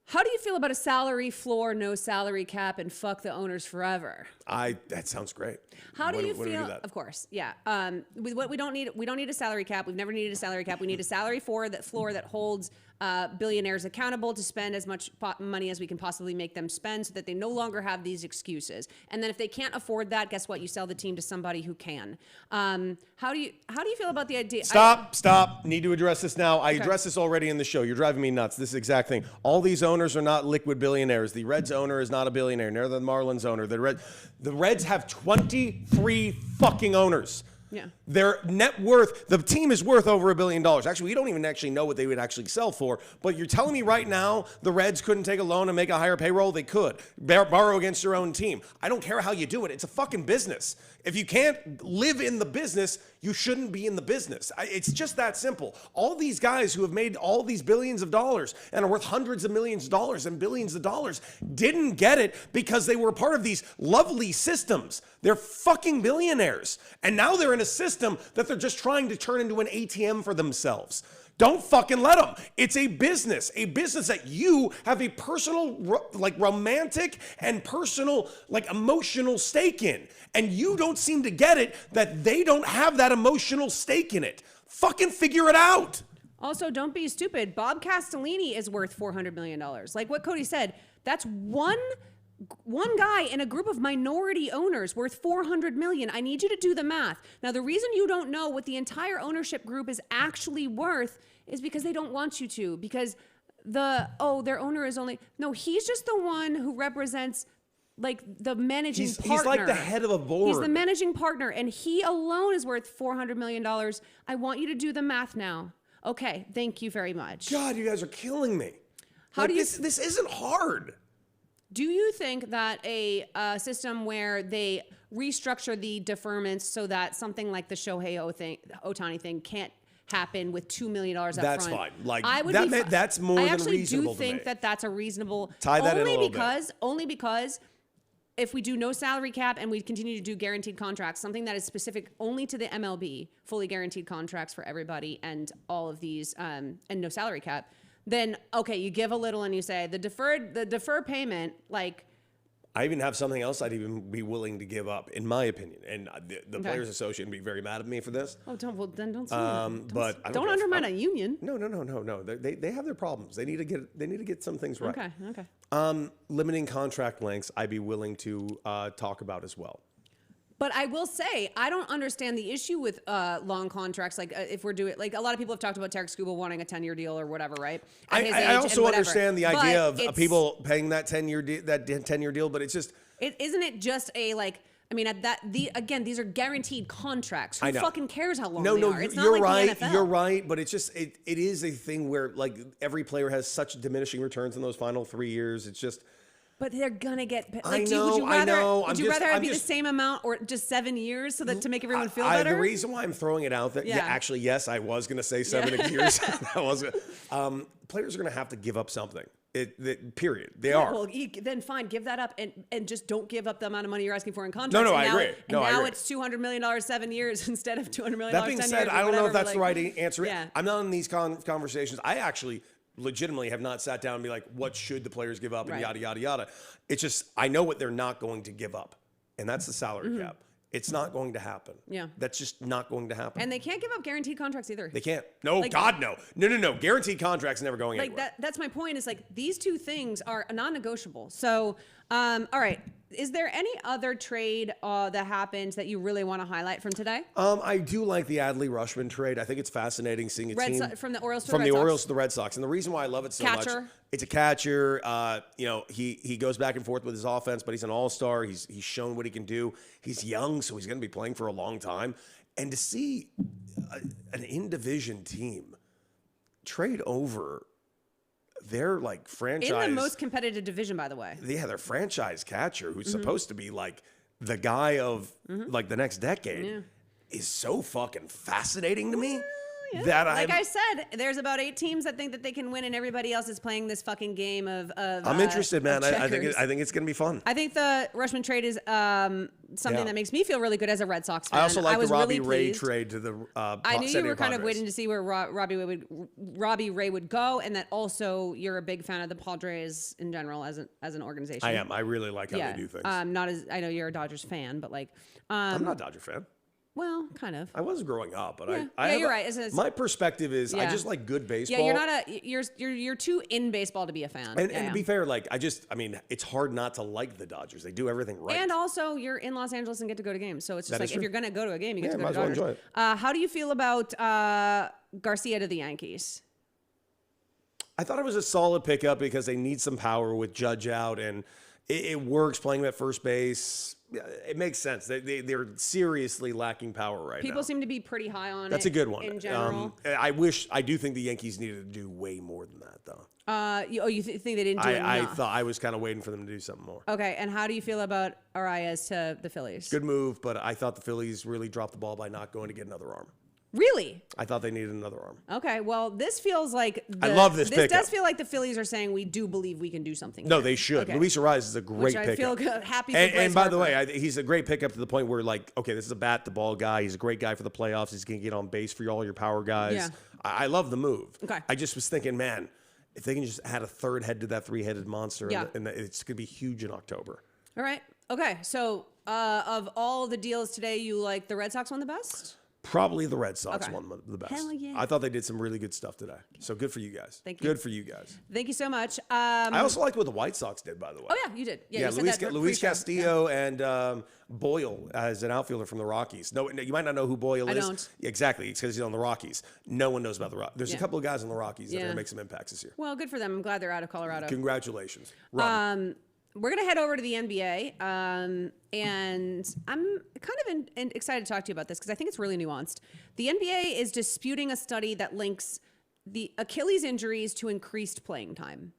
How do you feel about a salary floor, no salary cap, and fuck the owners forever? That sounds great. How do you feel? Of course, yeah. We don't need a salary cap. We've never needed a salary cap. We need a salary floor that holds billionaires accountable to spend as much money as we can possibly make them spend, so that they no longer have these excuses. And then if they can't afford that, guess what? You sell the team to somebody who can. How do you feel about the idea? Stop. Need to address this now. I addressed this already in the show. You're driving me nuts. This is the exact thing. All these owners are not liquid billionaires. The Reds owner is not a billionaire. Neither the Marlins owner. The Reds have 23 fucking owners. Yeah. Their net worth, the team is worth over $1 billion. Actually, we don't even actually know what they would actually sell for. But you're telling me right now the Reds couldn't take a loan and make a higher payroll? They could. Borrow against their own team. I don't care how you do it. It's a fucking business. If you can't live in the business, you shouldn't be in the business. It's just that simple. All these guys who have made all these billions of dollars and are worth hundreds of millions of dollars and billions of dollars didn't get it because they were part of these lovely systems. They're fucking billionaires. And now they're in a system that they're just trying to turn into an ATM for themselves. Don't fucking let them. It's a business that you have a personal, like romantic and personal, like emotional stake in. And you don't seem to get it that they don't have that emotional stake in it. Fucking figure it out. Also, don't be stupid. Bob Castellini is worth $400 million. Like what Cody said, that's one guy in a group of minority owners worth $400 million. I need you to do the math. Now, the reason you don't know what the entire ownership group is actually worth is because they don't want you to. Because their owner is he's just the one who represents like the managing partner. He's like the head of a board. He's the managing partner, and he alone is worth $400 million. I want you to do the math now. Okay, thank you very much. God, you guys are killing me. This isn't hard. Do you think that a system where they restructure the deferments so that something like the Shohei Ohtani thing can't happen with $2 million up front? That's fine. Like that's more than reasonable. I actually do think that that's a reasonable. Tie that in a little bit. Only because if we do no salary cap and we continue to do guaranteed contracts, something that is specific only to the MLB, fully guaranteed contracts for everybody, and all of these, and no salary cap. Then okay, you give a little and you say the deferred payment, like. I even have something else I'd even be willing to give up, in my opinion. And the Players Association would be very mad at me for this. Oh, don't say but don't undermine a union. No. They have their problems. They need to get some things right. Okay. Limiting contract lengths, I'd be willing to talk about as well. But I will say, I don't understand the issue with long contracts. Like if we're doing, like a lot of people have talked about Tarik Skubal wanting a 10-year deal or whatever, right? I also understand the idea of people paying that 10-year deal, but it's just. Isn't it just a like? I mean, these are guaranteed contracts. Who fucking cares how long they are? It's not you're like right. the NFL. You're right, but it's just it is a thing where like every player has such diminishing returns in those final 3 years. It's just. But they're gonna get. Like, I know. Would you rather it be the same amount or just 7 years so that to make everyone feel better? The reason why I'm throwing it out there, yes, I was gonna say 7 years. Players are gonna have to give up something. Period. They are. Well, then fine, give that up and just don't give up the amount of money you're asking for in contracts. No, I agree. And now it's $200 million 7 years instead of $200 million 10 years. That being said, I don't know if that's the right answer. Yeah. I'm not in these conversations. I actually legitimately have not sat down and be like, what should the players give up and yada, yada, yada. It's just, I know what they're not going to give up. And that's the salary cap. It's not going to happen. Yeah. That's just not going to happen. And they can't give up guaranteed contracts either. They can't. No, God, no. No. Guaranteed contracts never going anywhere. That's my point is like these two things are non-negotiable. So, all right. Is there any other trade that happened that you really want to highlight from today? I do like the Adley-Rutschman trade. I think it's fascinating seeing a team from the Orioles to from the Red Sox. Orioles to the Red Sox. And the reason why I love it so much, it's a catcher. He goes back and forth with his offense, but he's an all-star. He's shown what he can do. He's young, so he's going to be playing for a long time. And to see an in-division team trade over their like franchise in the most competitive division, by the way. Yeah, their franchise catcher, who's supposed to be like the guy of like the next decade, is so fucking fascinating to me. That I said, there's about 8 teams that think that they can win, and everybody else is playing this fucking game of I'm interested, man. I think it's gonna be fun. I think the Rutschman trade is something that makes me feel really good as a Red Sox fan. I also like the Robbie Ray trade to the I knew you were kind of waiting to see where Robbie Ray would go, and that also you're a big fan of the Padres in general as an organization. I am. I really like how they do things. Not as I know you're a Dodgers fan, but like I'm not a Dodger fan. Well, kind of. I was growing up, but you're right. My perspective is I just like good baseball. Yeah, you're too in baseball to be a fan. And to be fair, like it's hard not to like the Dodgers. They do everything right. And also, you're in Los Angeles and get to go to games, so it's just if you're gonna go to a game, you get to go to Dodgers. Enjoy it. How do you feel about Garcia to the Yankees? I thought it was a solid pickup because they need some power with Judge out, and it works playing him at first base. It makes sense. They're seriously lacking power right now. People seem to be pretty high on it. That's a good one. In general. I do think the Yankees needed to do way more than that, though. You think they didn't do enough? I thought I was kind of waiting for them to do something more. Okay, and how do you feel about Arias to the Phillies? Good move, but I thought the Phillies really dropped the ball by not going to get another arm. Really? I thought they needed another arm. Okay, well, this feels like I love this pickup. This does feel like the Phillies are saying we do believe we can do something. No, they should. Okay. Luis Arias is a great pickup. I feel happy for and by the way, he's a great pickup to the point where, like, okay, this is a bat-the-ball guy. He's a great guy for the playoffs. He's going to get on base for all your power guys. Yeah. I love the move. Okay. I just was thinking, man, if they can just add a third head to that 3-headed monster, and it's going to be huge in October. All right. Okay, so of all the deals today, you like the Red Sox one the best? Probably the Red Sox won the best. Hell yeah. I thought they did some really good stuff today. So good for you guys. Thank you. Good for you guys. Thank you so much. I also liked what the White Sox did, by the way. Oh, yeah, you did. Yeah, Luis Castillo and Boyle as an outfielder from the Rockies. No, you might not know who Boyle is. I don't. Exactly. It's because he's on the Rockies. No one knows about the Rockies. There's a couple of guys on the Rockies that are going to make some impacts this year. Well, good for them. I'm glad they're out of Colorado. Congratulations. We're going to head over to the NBA, and I'm kind of excited to talk to you about this because I think it's really nuanced. The NBA is disputing a study that links the Achilles injuries to increased playing time.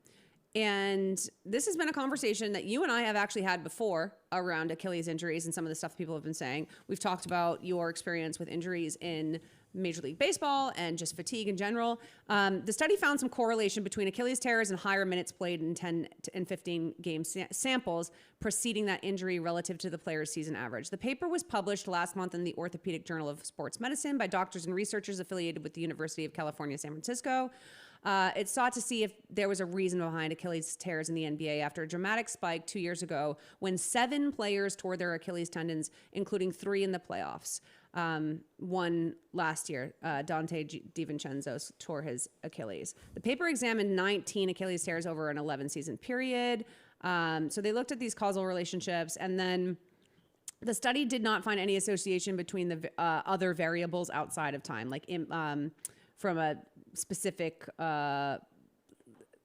And this has been a conversation that you and I have actually had before around Achilles injuries and some of the stuff people have been saying. We've talked about your experience with injuries in Major League Baseball and just fatigue in general. The study found some correlation between Achilles tears and higher minutes played in 10 and 15 game samples preceding that injury relative to the player's season average. The paper was published last month in the Orthopedic Journal of Sports Medicine by doctors and researchers affiliated with the University of California, San Francisco. It sought to see if there was a reason behind Achilles tears in the NBA after a dramatic spike 2 years ago when 7 players tore their Achilles tendons, including 3 in the playoffs. One last year, Dante DiVincenzo tore his Achilles. The paper examined 19 Achilles tears over an 11-season period. So they looked at these causal relationships, and then the study did not find any association between the other variables outside of time, like from a specific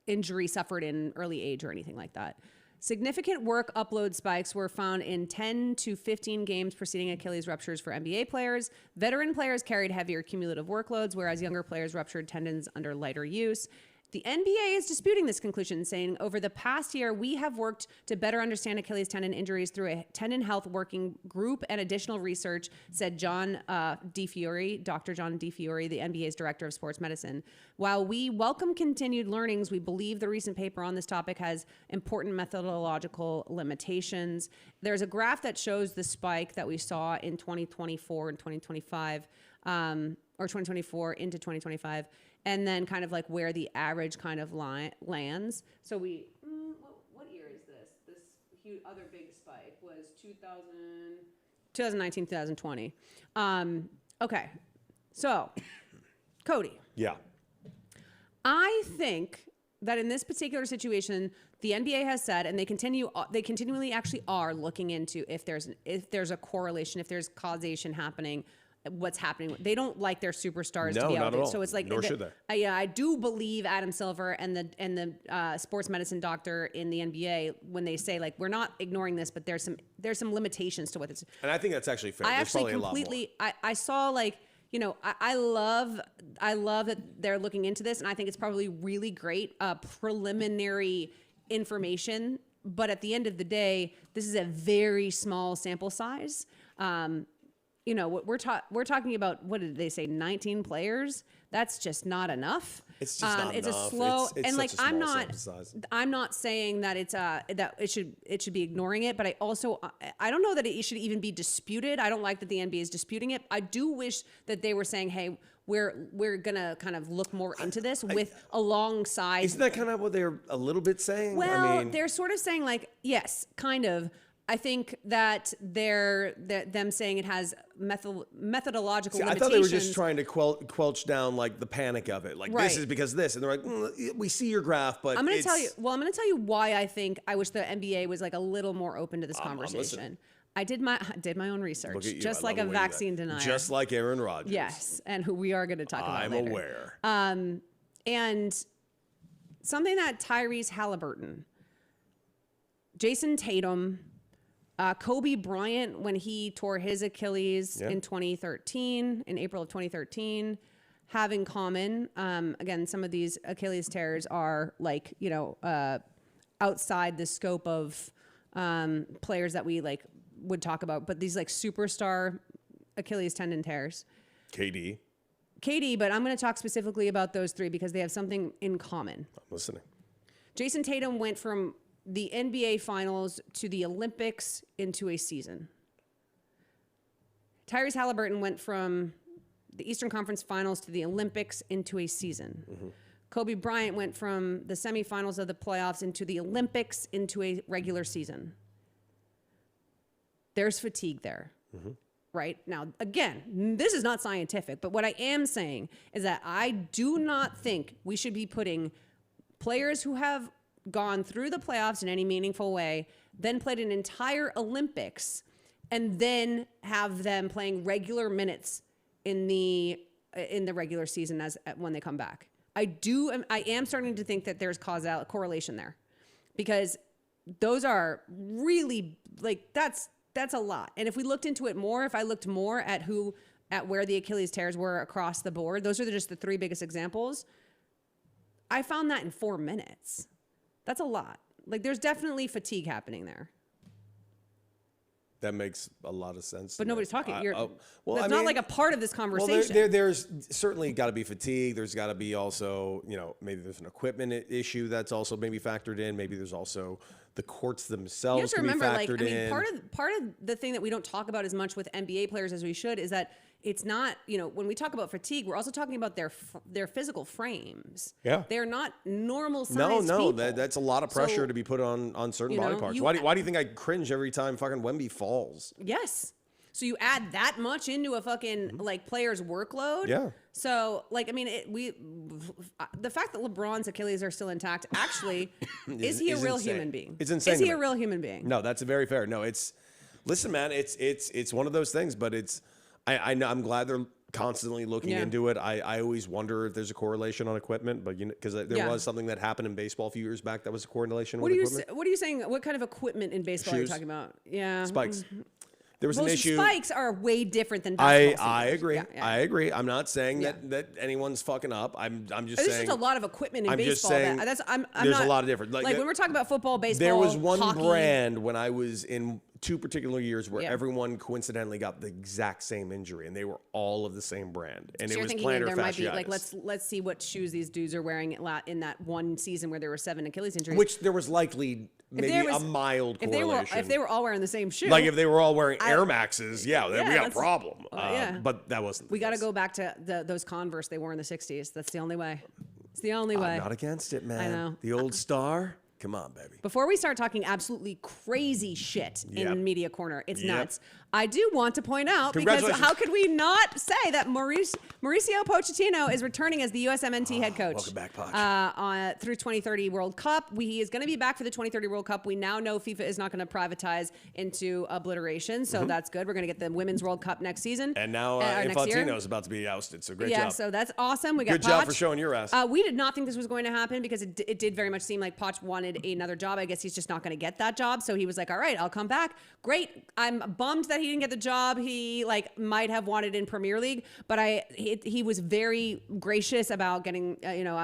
injury suffered in early age or anything like that. Significant work upload spikes were found in 10 to 15 games preceding Achilles ruptures for NBA players. Veteran players carried heavier cumulative workloads, whereas younger players ruptured tendons under lighter use. The NBA is disputing this conclusion, saying over the past year, we have worked to better understand Achilles tendon injuries through a tendon health working group and additional research, said Dr. John DeFiore, the NBA's director of sports medicine. While we welcome continued learnings, we believe the recent paper on this topic has important methodological limitations. There's a graph that shows the spike that we saw in 2024 and 2025, or 2024 into 2025. And then kind of like where the average kind of lands. So what year is this? This huge other big spike was 2019, 2020. Okay, so Cody. Yeah. I think that in this particular situation, the NBA has said, and they continually actually are looking into if there's a correlation, if there's causation happening. What's happening? They don't like their superstars to be not out at all. So it's like, nor should they. Yeah, I do believe Adam Silver and the sports medicine doctor in the NBA when they say like we're not ignoring this, but there's some limitations to what it's. And I think that's actually fair. I There's actually probably completely. I saw like I love that they're looking into this, and I think it's probably really great preliminary information. But at the end of the day, this is a very small sample size. We're talking about, what did they say, 19 players? That's just not enough. It's just not enough. It's a slow, it's and like such a small sample size. I'm not saying that it's that it should be ignoring it, but I don't know that it should even be disputed. I don't like that the NBA is disputing it. I do wish that they were saying, hey, we're gonna kind of look more into this alongside. Isn't that kind of what they're a little bit saying? Well, they're sort of saying like, yes, kind of. I think that them saying it has methodological limitations. I thought they were just trying to quelch down like the panic of it. Like right. This is because this, and they're like, we see your graph, but I'm going to tell you. Well, I'm going to tell you why I wish the NBA was like a little more open to this conversation. I did my own research, just like a vaccine denier, just like Aaron Rodgers. Yes, and who we are going to talk about. I'm later. aware. And something that Tyrese Halliburton, Jason Tatum. Kobe Bryant, when he tore his Achilles in 2013, in April of 2013, have in common. Again, some of these Achilles tears are like, outside the scope of players that we like would talk about, but these like superstar Achilles tendon tears. KD, but I'm going to talk specifically about those three because they have something in common. I'm listening. Jason Tatum went from the NBA Finals to the Olympics into a season. Tyrese Halliburton went from the Eastern Conference Finals to the Olympics into a season. Mm-hmm. Kobe Bryant went from the semifinals of the playoffs into the Olympics into a regular season. There's fatigue there. Mm-hmm. Right? Now, again, this is not scientific, but what I am saying is that I do not think we should be putting players who have gone through the playoffs in any meaningful way, then played an entire Olympics, and then have them playing regular minutes in the regular season when they come back. I am starting to think that there's correlation there, because those are really like that's a lot. And if we looked into it more, if I looked more at where the Achilles tears were across the board, those are just the three biggest examples. I found that in 4 minutes. That's a lot. Like, there's definitely fatigue happening there. That makes a lot of sense. But nobody's talking. That's not like a part of this conversation. Well, there's certainly got to be fatigue. There's got to be also, maybe there's an equipment issue that's also maybe factored in. Maybe there's also the courts themselves. You have to remember, part of the thing that we don't talk about as much with NBA players as we should is that it's not, when we talk about fatigue, we're also talking about their physical frames. Yeah. They're not normal sized No, people. that's a lot of pressure to be put on certain body parts. Why do you think I cringe every time fucking Wemby falls? Yes. So you add that much into a fucking player's workload. Yeah. So the fact that LeBron's Achilles are still intact, actually, is he a real human being? It's insane. Is he a real human being? No, that's very fair. No, listen, man, it's one of those things, but I'm glad they're constantly looking into it. I always wonder if there's a correlation on equipment, but because there was something that happened in baseball a few years back that was a correlation with equipment. What are you saying? What kind of equipment in baseball are you talking about? Yeah. Spikes. There was an issue. Spikes are way different than basketball I agree. Yeah. I agree. I'm not saying that anyone's fucking up. I'm just saying. There's just a lot of equipment in I'm baseball. Just saying, there's a lot of different. Like when we're talking about football, baseball, there was one hockey. brand when I was in 2 particular years where everyone coincidentally got the exact same injury, and they were all of the same brand, and so it was thinking plantar there fasciitis. might be like let's see what shoes these dudes are wearing in that one season where there were 7 Achilles injuries. Which there was likely maybe a mild correlation. If they were all wearing the same shoe, like if they were all wearing Air Maxes, we got a problem. But that wasn't. We got to go back to those Converse they wore in the '60s. That's the only way. It's the only way. I'm not against it, man. I know. The old Star. Come on, baby. Before we start talking absolutely crazy shit in Media Corner, it's nuts. I do want to point out, because how could we not say that Mauricio Pochettino is returning as the USMNT head coach. Welcome back, Poch. Through 2030 World Cup. He is going to be back for the 2030 World Cup. We now know FIFA is not going to privatize into obliteration, so that's good. We're going to get the Women's World Cup next season. And now Infantino is about to be ousted, so great job. Yeah, so that's awesome. We got Good job for showing your ass. We did not think this was going to happen because it did very much seem like Poch wanted another job. I guess he's just not going to get that job, so he was like, all right, I'll come back. Great. I'm bummed that he didn't get the job he might have wanted in Premier League, but he was very gracious about getting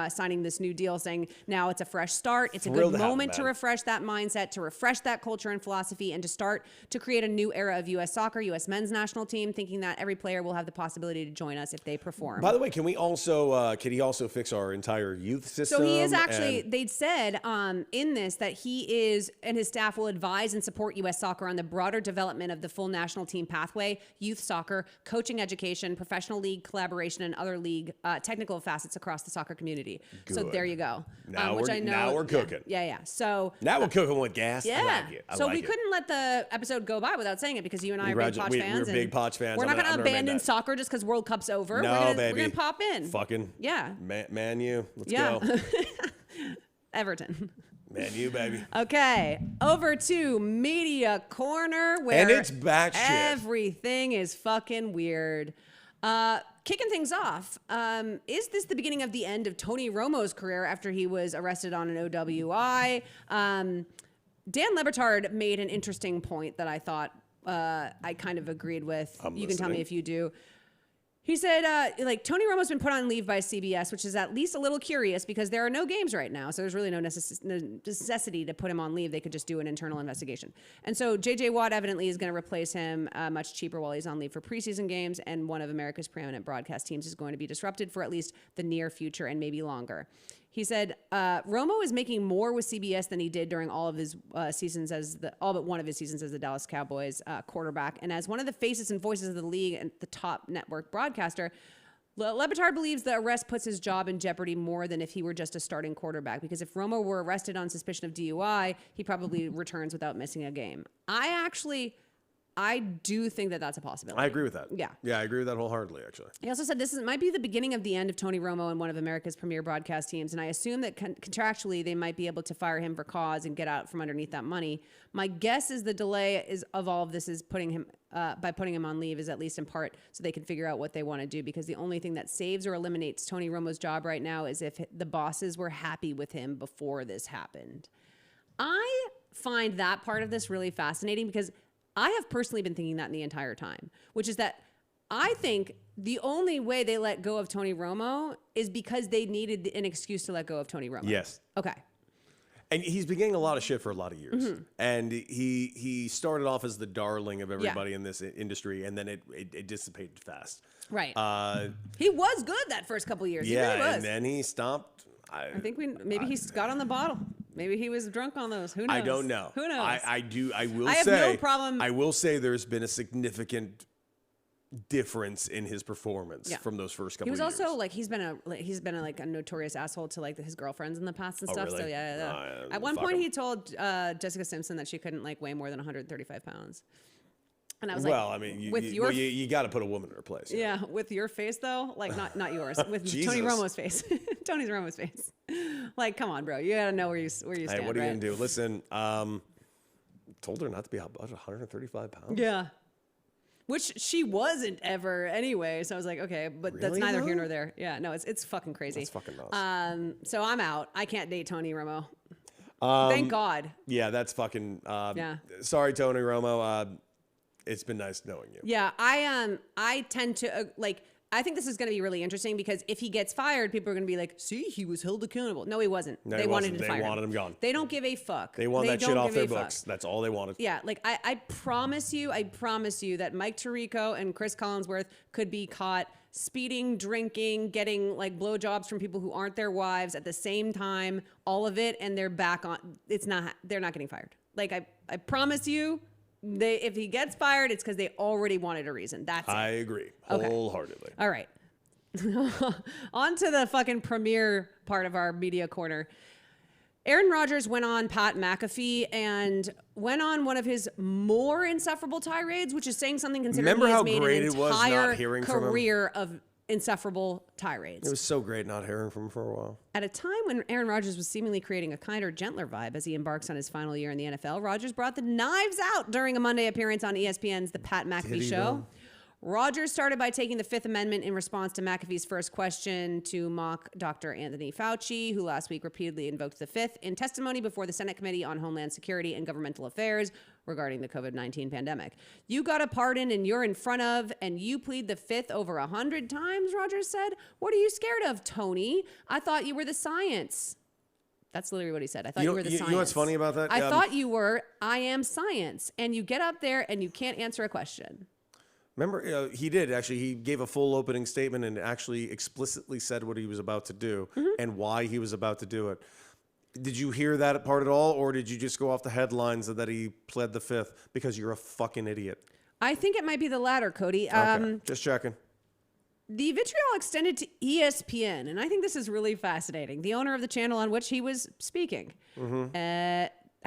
signing this new deal, saying now it's a fresh start. It's a good moment to refresh that mindset, to refresh that culture and philosophy, and to start to create a new era of U.S. soccer, U.S. men's national team, thinking that every player will have the possibility to join us if they perform. By the way, can he also fix our entire youth system? So he is actually, they'd said in this that he is and his staff will advise and support U.S. soccer on the broader development of the full national team pathway, youth soccer, coaching education, professional league collaboration, and other league technical facets across the soccer community. Good. So there you go. Now we're cooking. Yeah. So now we're cooking with gas. Yeah. I like it. So we couldn't let the episode go by without saying it because you and I are big Poch fans. We're big Poch fans. We're not going to abandon soccer just because World Cup's over. No, baby. We're going to pop in. Fucking Man U. Let's go. Everton. Man U, baby. Okay, over to Media Corner, where it's batshit. Everything is fucking weird. Kicking things off, is this the beginning of the end of Tony Romo's career after he was arrested on an OWI? Dan Le Batard made an interesting point that I thought I kind of agreed with. You can tell me if you do. He said, Tony Romo's been put on leave by CBS, which is at least a little curious because there are no games right now. So there's really no necessity to put him on leave. They could just do an internal investigation. And so J.J. Watt evidently is going to replace him much cheaper while he's on leave for preseason games. And one of America's preeminent broadcast teams is going to be disrupted for at least the near future and maybe longer. He said, Romo is making more with CBS than he did during all of his seasons all but one of his seasons as the Dallas Cowboys quarterback. And as one of the faces and voices of the league and the top network broadcaster, Le Batard believes the arrest puts his job in jeopardy more than if he were just a starting quarterback. Because if Romo were arrested on suspicion of DUI, he probably returns without missing a game. I do think that that's a possibility. I agree with that. Yeah. Yeah, I agree with that wholeheartedly, actually. He also said might be the beginning of the end of Tony Romo and one of America's premier broadcast teams, and I assume that contractually they might be able to fire him for cause and get out from underneath that money. My guess is the delay of all of this is putting him on leave is at least in part so they can figure out what they want to do, because the only thing that saves or eliminates Tony Romo's job right now is if the bosses were happy with him before this happened. I find that part of this really fascinating because I have personally been thinking that the entire time, which is that I think the only way they let go of Tony Romo is because they needed an excuse to let go of Tony Romo. Yes. Okay. And he's been getting a lot of shit for a lot of years. Mm-hmm. And he started off as the darling of everybody in this industry, and then it dissipated fast. Right. He was good that first couple of years. Yeah, he really was. And then he stopped. I think he got on the bottle. Maybe he was drunk on those. Who knows? I don't know. Who knows? I have no problem. I will say there's been a significant difference in his performance from those first couple of years. He was also he's been a notorious asshole to his girlfriends in the past and stuff. Really? So yeah. At one point he told Jessica Simpson that she couldn't weigh more than 135 pounds. And I was you got to put a woman in her place. Yeah, with your face though, not yours, with Tony Romo's face, Tony Romo's face. Come on, bro, you got to know where you stand. Hey, what are you gonna do? Listen, told her not to be about 135 pounds. Yeah. Which she wasn't ever anyway. So I was like, okay, but really, that's neither here nor there. Yeah, no, it's fucking crazy. It's fucking nuts. So I'm out. I can't date Tony Romo. Thank God. Yeah, that's fucking. Sorry, Tony Romo. it's been nice knowing you. Yeah, I tend to I think this is going to be really interesting because if he gets fired, people are going to be like, see, he was held accountable. No, he wasn't. No, they wanted they wanted him gone. They don't give a fuck. They want that shit off their books. That's all they wanted. Yeah, like I promise you that Mike Tirico and Chris Collinsworth could be caught speeding, drinking, getting like blowjobs from people who aren't their wives at the same time, all of it, and they're back on. They're not getting fired. Like I promise you. If he gets fired, it's because they already wanted a reason. That's it. I agree wholeheartedly. All right. On to the fucking premiere part of our media corner. Aaron Rodgers went on Pat McAfee and went on one of his more insufferable tirades, which is saying something considering he's made an entire career of insufferable tirades. It was so great not hearing from him for a while. At a time when Aaron Rodgers was seemingly creating a kinder, gentler vibe as he embarks on his final year in the NFL, Rodgers brought the knives out during a Monday appearance on ESPN's The Pat McAfee Show. Though? Rodgers started by taking the Fifth Amendment in response to McAfee's first question to mock Dr. Anthony Fauci, who last week repeatedly invoked the Fifth in testimony before the Senate Committee on Homeland Security and Governmental Affairs regarding the COVID-19 pandemic. You got a pardon and you're in front of, and you plead the Fifth over 100 times, Rodgers said. What are you scared of, Tony? I thought you were the science. That's literally what he said. I thought you were the science. You know what's funny about that? I thought you were, I am science. And you get up there and you can't answer a question. Remember, he did actually. He gave a full opening statement and actually explicitly said what he was about to do and why he was about to do it. Did you hear that part at all, or did you just go off the headlines that he pled the Fifth because you're a fucking idiot? I think it might be the latter, Cody. Okay, just checking. The vitriol extended to ESPN, and I think this is really fascinating. The owner of the channel on which he was speaking.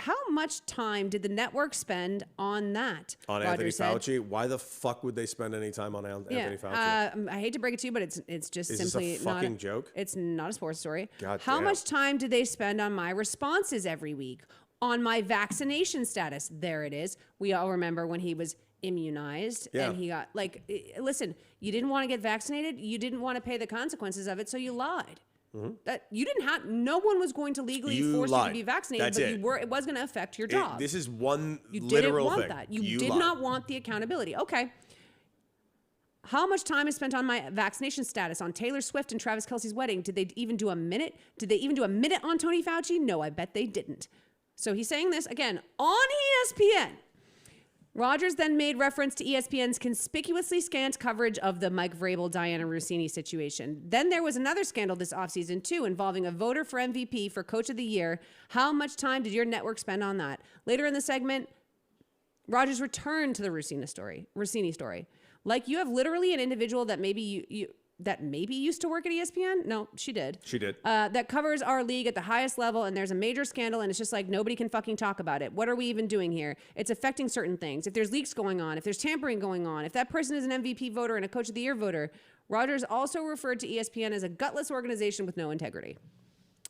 How much time did the network spend on that? On Anthony Fauci? Why the fuck would they spend any time on Anthony Fauci? I hate to break it to you, but it's just Is simply this a fucking joke? It's not a sports story. How much time did they spend on my responses every week? On my vaccination status? There it is. We all remember when he was immunized and he got listen, you didn't want to get vaccinated. You didn't want to pay the consequences of it, so you lied. That you didn't have. No one was going to legally force you to be vaccinated, but you were. It was going to affect your job. This is one you literal didn't want thing. That. You did not want the accountability. Okay. How much time is spent on my vaccination status, on Taylor Swift and Travis Kelce's wedding? Did they even do a minute? Did they even do a minute on Tony Fauci? No, I bet they didn't. So he's saying this again on ESPN. Rodgers then made reference to ESPN's conspicuously scant coverage of the Mike Vrabel, Diana Russini situation. Then there was another scandal this offseason, too, involving a voter for MVP for Coach of the Year. How much time did your network spend on that? Later in the segment, Rodgers returned to the Russini story. Like, you have literally an individual that maybe that maybe used to work at ESPN? No, she did. She did. That covers our league at the highest level, and there's a major scandal, and it's just like nobody can fucking talk about it. What are we even doing here? It's affecting certain things. If there's leaks going on, if there's tampering going on, if that person is an MVP voter and a Coach of the Year voter. Rodgers also referred to ESPN as a gutless organization with no integrity.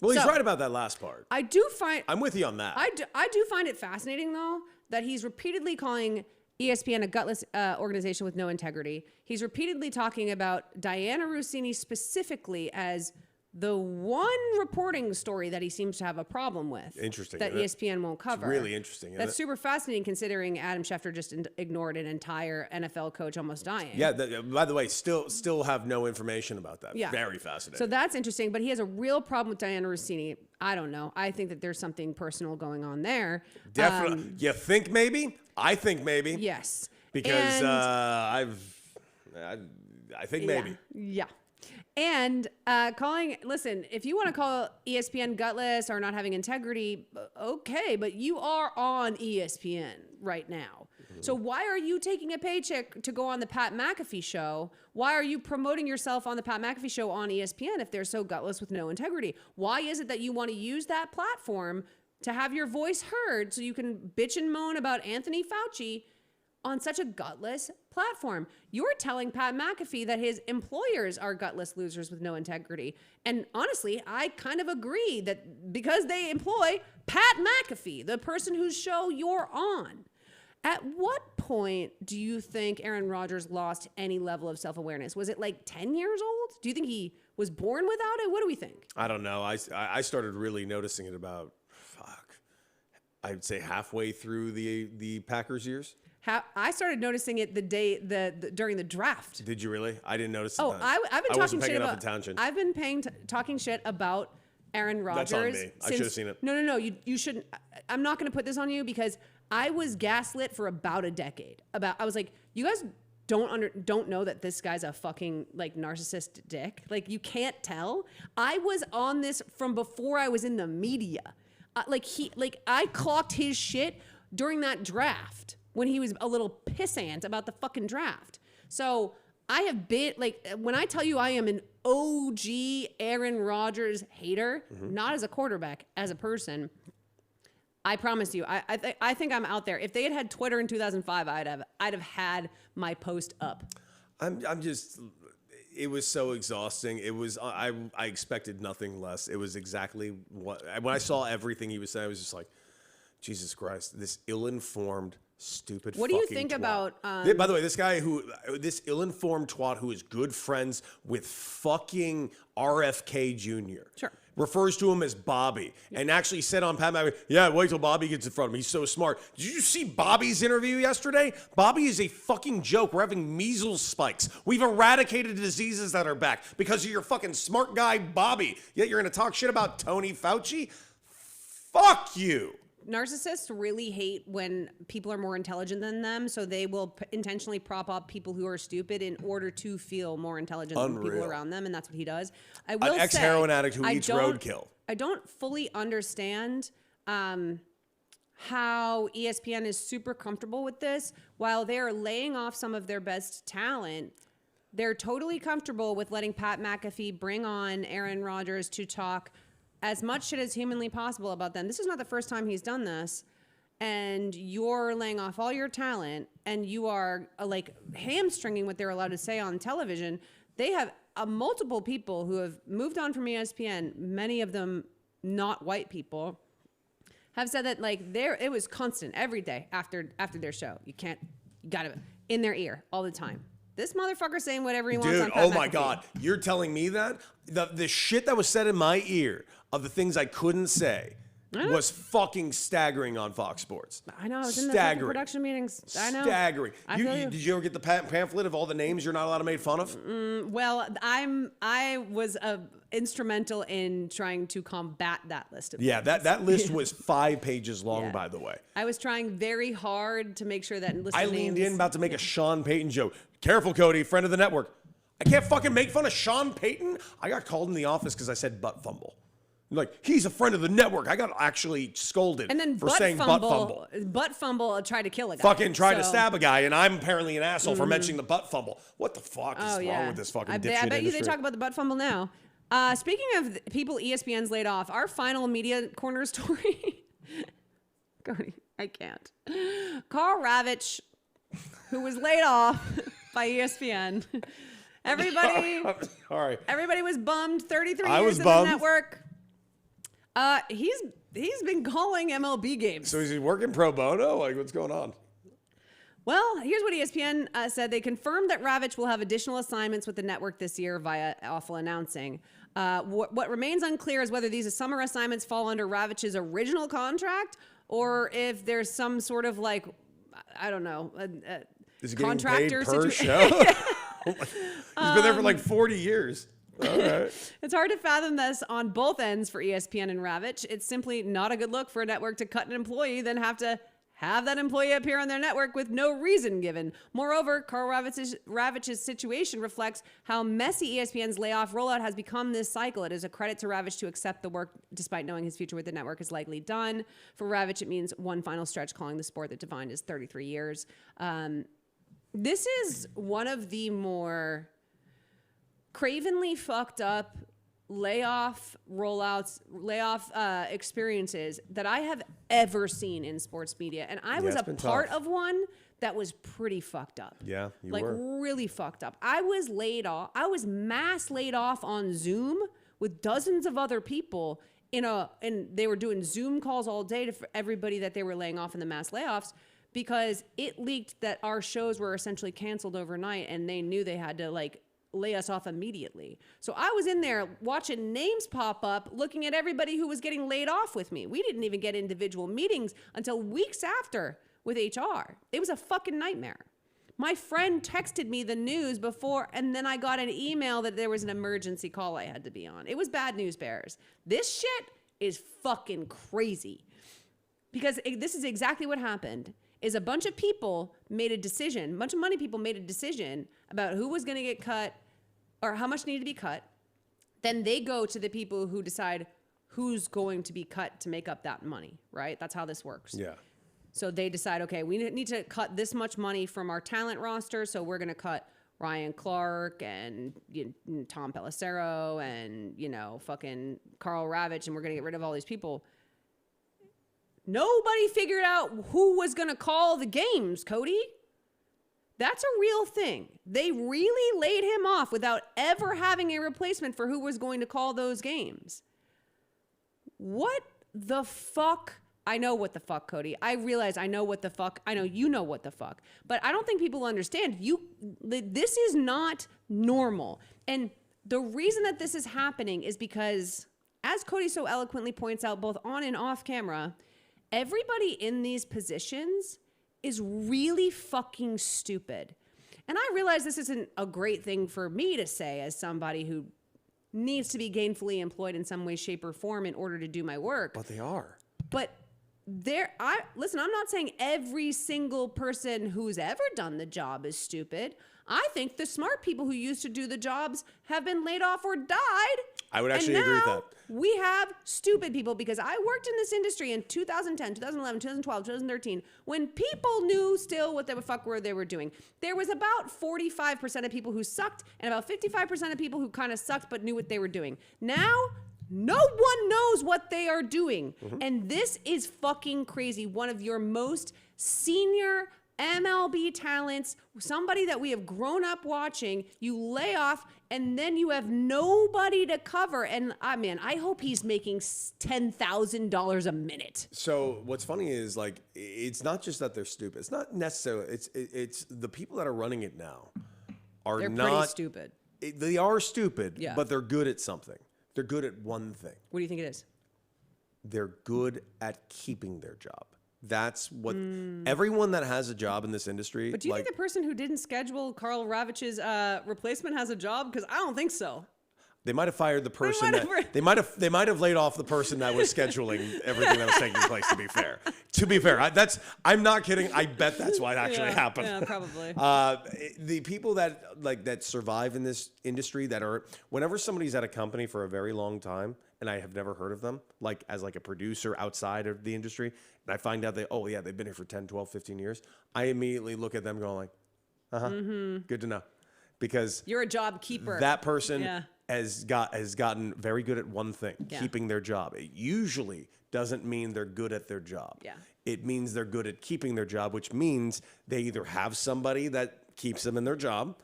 Well, he's right about that last part. I'm with you on that. I do find it fascinating, though, that he's repeatedly calling ESPN a gutless organization with no integrity. He's repeatedly talking about Diana Russini specifically as the one reporting story that he seems to have a problem with. Interesting. That ESPN won't cover. It's really interesting. That's super fascinating considering Adam Schefter just ignored an entire NFL coach almost dying. Yeah, by the way, still have no information about that. Yeah. Very fascinating. So that's interesting, but he has a real problem with Diana Russini. I don't know. I think that there's something personal going on there. Definitely. You think maybe? I think maybe. Yes. Because I think maybe. Yeah. And listen, if you want to call ESPN gutless or not having integrity, okay, but you are on ESPN right now. Mm-hmm. So why are you taking a paycheck to go on the Pat McAfee show? Why are you promoting yourself on the Pat McAfee show on ESPN if they're so gutless with no integrity? Why is it that you want to use that platform to have your voice heard so you can bitch and moan about Anthony Fauci on such a gutless platform? You're telling Pat McAfee that his employers are gutless losers with no integrity. And honestly, I kind of agree that because they employ Pat McAfee, the person whose show you're on. At what point do you think Aaron Rodgers lost any level of self-awareness? Was it like 10 years old? Do you think he was born without it? What do we think? I don't know. I started really noticing it about, I'd say halfway through the Packers years. I started noticing it during the draft. Did you really? I didn't notice. Oh, I've been talking shit about. Attention. I've been talking shit about Aaron Rodgers. That's on me. I should have seen it. No. You shouldn't. I'm not going to put this on you because I was gaslit for about a decade. I was like, you guys don't know that this guy's a fucking like narcissist dick. Like you can't tell. I was on this from before I was in the media. I clocked his shit during that draft when he was a little pissant about the fucking draft. So I have been like, when I tell you I am an OG Aaron Rodgers hater, not as a quarterback, as a person, I promise you, I think I'm out there. If they had Twitter in 2005, I'd have had my post up. I'm just. It was so exhausting. It was. I expected nothing less. It was exactly what. When I saw everything he was saying, I was just like, Jesus Christ, this ill-informed, stupid. What do you think about? By the way, this ill-informed twat who is good friends with fucking RFK Jr. Sure. Refers to him as Bobby, and actually said on Pat McAfee, yeah, wait till Bobby gets in front of him. He's so smart. Did you see Bobby's interview yesterday? Bobby is a fucking joke. We're having measles spikes. We've eradicated diseases that are back because of your fucking smart guy, Bobby. Yet you're going to talk shit about Tony Fauci? Fuck you. Narcissists really hate when people are more intelligent than them, so they will intentionally prop up people who are stupid in order to feel more intelligent than people around them, and that's what he does. I will An ex-heroin addict who eats roadkill. I don't fully understand how ESPN is super comfortable with this. While they're laying off some of their best talent, they're totally comfortable with letting Pat McAfee bring on Aaron Rodgers to talk as much shit as humanly possible about them. This is not the first time he's done this. And you're laying off all your talent and you are like hamstringing what they're allowed to say on television. They have multiple people who have moved on from ESPN, many of them not white people, have said that like it was constant every day after their show. You got it in their ear all the time. This motherfucker saying whatever he wants on Pat McAfee. Oh my God. You're telling me that? The shit that was said in my ear of the things I couldn't say was fucking staggering on Fox Sports. I know. I was in the fucking production meetings. I know. Staggering. Did you ever get the pamphlet of all the names you're not allowed to make fun of? Well, I was instrumental in trying to combat that list of names. That list was 5 pages long, by the way. I was trying very hard to make sure that list I leaned in about to make a Sean Payton joke. Careful, Cody, friend of the network. I can't fucking make fun of Sean Payton. I got called in the office because I said butt fumble. Like, he's a friend of the network. I got actually scolded for saying butt fumble. Butt fumble tried to kill a guy. Fucking tried to stab a guy, and I'm apparently an asshole for mentioning the butt fumble. What the fuck is wrong with this fucking dipshit I bet you industry? they talk about the butt fumble now. Speaking of people ESPN's laid off, our final media corner story. Cody, I can't. Carl Ravitch, who was laid off by ESPN. Everybody was bummed. 33 years in the network. He's been calling MLB games. So is he working pro bono? Like, what's going on? Well, here's what ESPN said. They confirmed that Ravitch will have additional assignments with the network this year via awful announcing. What remains unclear is whether these summer assignments fall under Ravitch's original contract or if there's some sort of like, I don't know, is he contractor getting paid per show? He's been there for like 40 years. All right. It's hard to fathom this on both ends for ESPN and Ravitch. It's simply not a good look for a network to cut an employee, then have to have that employee appear on their network with no reason given. Moreover, Carl Ravitch's situation reflects how messy ESPN's layoff rollout has become this cycle. It is a credit to Ravitch to accept the work despite knowing his future with the network is likely done. For Ravitch, it means one final stretch calling the sport that defined his 33 years. This is one of the more cravenly fucked up layoff experiences that I have ever seen in sports media. And I was a part of one that was pretty fucked up. Yeah, you were. Like really fucked up. I was laid off. I was mass laid off on Zoom with dozens of other people and they were doing Zoom calls all day for everybody that they were laying off in the mass layoffs because it leaked that our shows were essentially canceled overnight and they knew they had to like lay us off immediately. So I was in there watching names pop up, looking at everybody who was getting laid off with me. We didn't even get individual meetings until weeks after with HR. It was a fucking nightmare. My friend texted me the news before, and then I got an email that there was an emergency call I had to be on. It was bad news bears. This shit is fucking crazy. Because this is exactly what happened, is a bunch of people made a decision, a bunch of money people made a decision about who was going to get cut or how much needed to be cut. Then they go to the people who decide who's going to be cut to make up that money, right? That's how this works. Yeah. So they decide, okay, we need to cut this much money from our talent roster, so we're going to cut Ryan Clark and Tom Pelissero and, fucking Carl Ravitch, and we're going to get rid of all these people. Nobody figured out who was going to call the games, Cody. That's a real thing. They really laid him off without ever having a replacement for who was going to call those games. What the fuck? I know what the fuck, Cody. I realize I know what the fuck. I know you know what the fuck. But I don't think people understand. This is not normal. And the reason that this is happening is because, as Cody so eloquently points out, both on and off camera, everybody in these positions is really fucking stupid. And I realize this isn't a great thing for me to say as somebody who needs to be gainfully employed in some way, shape, or form in order to do my work. But they are. But listen, I'm not saying every single person who's ever done the job is stupid. I think the smart people who used to do the jobs have been laid off or died. I would actually agree with that. We have stupid people because I worked in this industry in 2010, 2011, 2012, 2013, when people knew still what the fuck they were doing. There was about 45% of people who sucked and about 55% of people who kind of sucked but knew what they were doing. Now, no one knows what they are doing. Mm-hmm. And this is fucking crazy. One of your most senior MLB talents, somebody that we have grown up watching, you lay off and then you have nobody to cover. And I hope he's making $10,000 a minute. So what's funny is it's not just that they're stupid. It's not necessarily, it's the people that are running it now they're not pretty stupid. They are stupid, yeah. But they're good at something. They're good at one thing. What do you think it is? They're good at keeping their job. That's what everyone that has a job in this industry. But do you think the person who didn't schedule Carl Ravitch's replacement has a job? Because I don't think so. They might have fired the person they might have laid off the person that was scheduling everything that was taking place. To be fair, I'm not kidding. I bet that's what actually happened. Yeah, probably. The people that survive in this industry whenever somebody's at a company for a very long time, and I have never heard of them, as a producer outside of the industry, and I find out they've been here for 10, 12, 15 years, I immediately look at them going good to know. Because you're a job keeper. That person has gotten very good at one thing, keeping their job. It usually doesn't mean they're good at their job. Yeah. It means they're good at keeping their job, which means they either have somebody that keeps them in their job,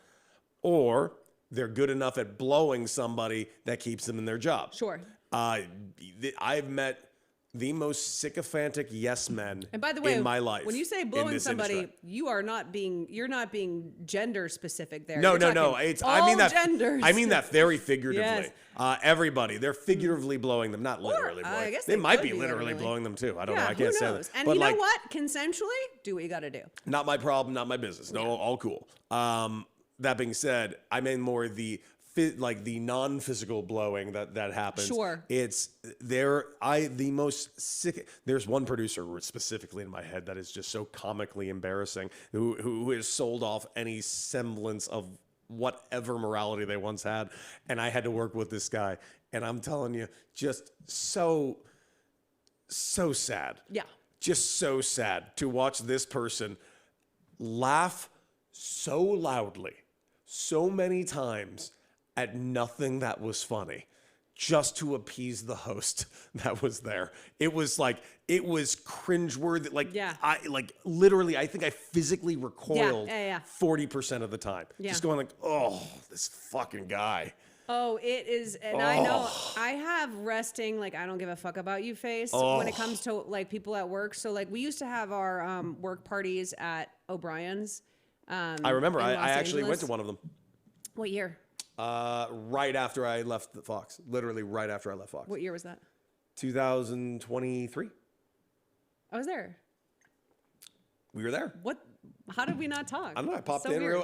or they're good enough at blowing somebody that keeps them in their job. Sure. I've met the most sycophantic yes men and by the way, in my life. When you say blowing somebody, you're not being gender specific there. No. I mean that genders. I mean that very figuratively. Yes. Everybody, they're figuratively blowing them, not literally blowing. I guess they might be literally blowing them too. I don't know. I can't say that. And you know what? Consensually, do what you got to do. Not my problem, not my business. No, all cool. That being said, I mean more the non-physical blowing that happens. Sure. It's the most sick. There's one producer specifically in my head that is just so comically embarrassing who has sold off any semblance of whatever morality they once had. And I had to work with this guy. And I'm telling you, just so sad. Yeah. Just so sad to watch this person laugh so loudly, so many times at nothing that was funny, just to appease the host that was there. It was cringeworthy. Literally, I think I physically recoiled 40% of the time. Yeah. Just going this fucking guy. Oh, it is. And I know I have resting, I don't give a fuck about you face when it comes to people at work. So we used to have our work parties at O'Brien's. I remember. I actually went to one of them. What year? Right after I left Fox. Literally right after I left Fox. What year was that? 2023. I was there. We were there. What? How did we not talk? I don't know. I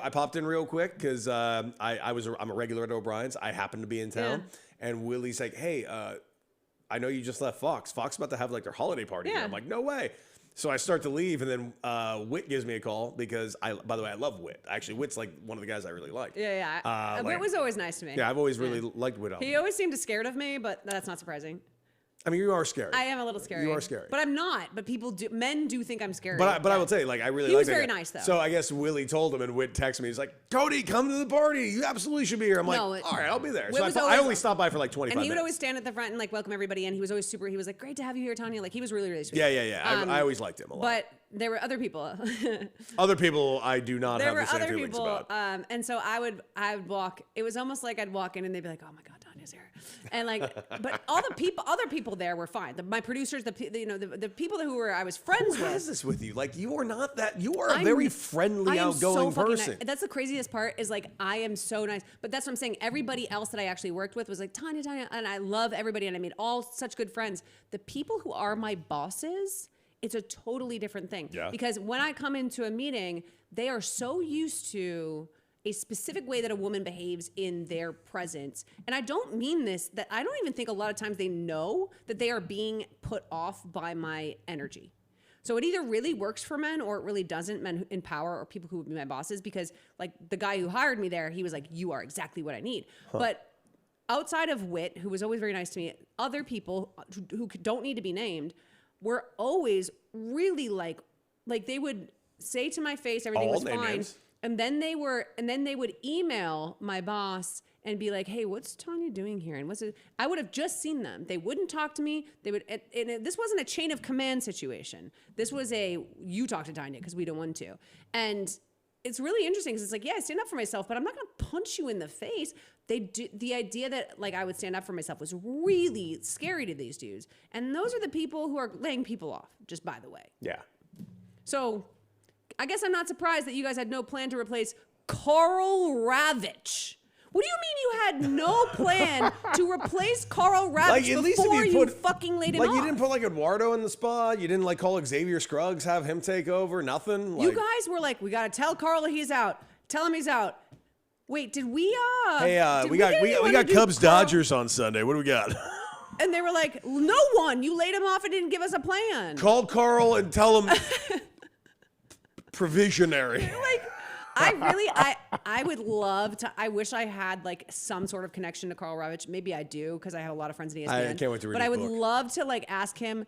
popped in real quick because I'm a regular at O'Brien's. I happened to be in town, and Willie's like, "Hey, I know you just left Fox. Fox about to have like their holiday party." Yeah. I'm like, "No way." So I start to leave, and then Whit gives me a call because by the way, I love Whit. Actually, Whit's like one of the guys I really like. Yeah. Whit was always nice to me. Yeah, I've always really liked Whit. He always seemed scared of me, but that's not surprising. I mean, you are scary. I am a little scary. You are scary. But I'm not. But men do think I'm scary. But I will tell you, like, I really like He was that very guy. nice, though. So I guess Willie told him, and Whit texted me. He's like, Cody, come to the party. You absolutely should be here. I'm like, all right, I'll be there. So I only stopped by for like 25 minutes. And he would always stand at the front and like welcome everybody in. He was always he was like, great to have you here, Tanya. Like, he was really, really sweet. Yeah. I always liked him a lot. But there were other people. Other people I do not have the same feelings about. And so I would walk. It was almost like I'd walk in and they'd be like, oh my God, Tanya's here. And like, but other people there were fine. My producers, the people who I was friends with. Who has this with you? Like, you are not that. You are a very friendly, outgoing person. Nice. That's the craziest part is like, I am so nice. But that's what I'm saying. Everybody else that I actually worked with was like, Tanya. And I love everybody. And I made all such good friends. The people who are my bosses, it's a totally different thing. Yeah. Because when I come into a meeting, they are so used to a specific way that a woman behaves in their presence. And I don't mean this, that I don't even think a lot of times they know that they are being put off by my energy. So it either really works for men or it really doesn't, men in power or people who would be my bosses, because like the guy who hired me there, he was like, you are exactly what I need. But outside of Whit, who was always very nice to me, other people who don't need to be named were always really like they would say to my face, everything was fine. Names. And then they would email my boss and be like, "Hey, what's Tanya doing here?" And I would have just seen them. They wouldn't talk to me. They would. And this wasn't a chain of command situation. This was you talk to Tanya because we don't want to. And it's really interesting because it's like, yeah, I stand up for myself, but I'm not going to punch you in the face. The idea that like I would stand up for myself was really scary to these dudes. And those are the people who are laying people off. Just by the way. Yeah. So. I guess I'm not surprised that you guys had no plan to replace Carl Ravitch. What do you mean you had no plan to replace Carl Ravitch before you fucking laid him off? Like, you didn't put like Eduardo in the spot? You didn't like call Xavier Scruggs, have him take over? Nothing? Like, you guys were like, we got to tell Carl he's out. Tell him he's out. Wait, did we Hey, we got Cubs Dodgers on Sunday. What do we got? And they were like, no one. You laid him off and didn't give us a plan. Call Carl and tell him provisionary. Like, I would love to. I wish I had like some sort of connection to Carl Ravitch. Maybe I do because I have a lot of friends in ESPN. I can't wait to read But I would book. love to like ask him,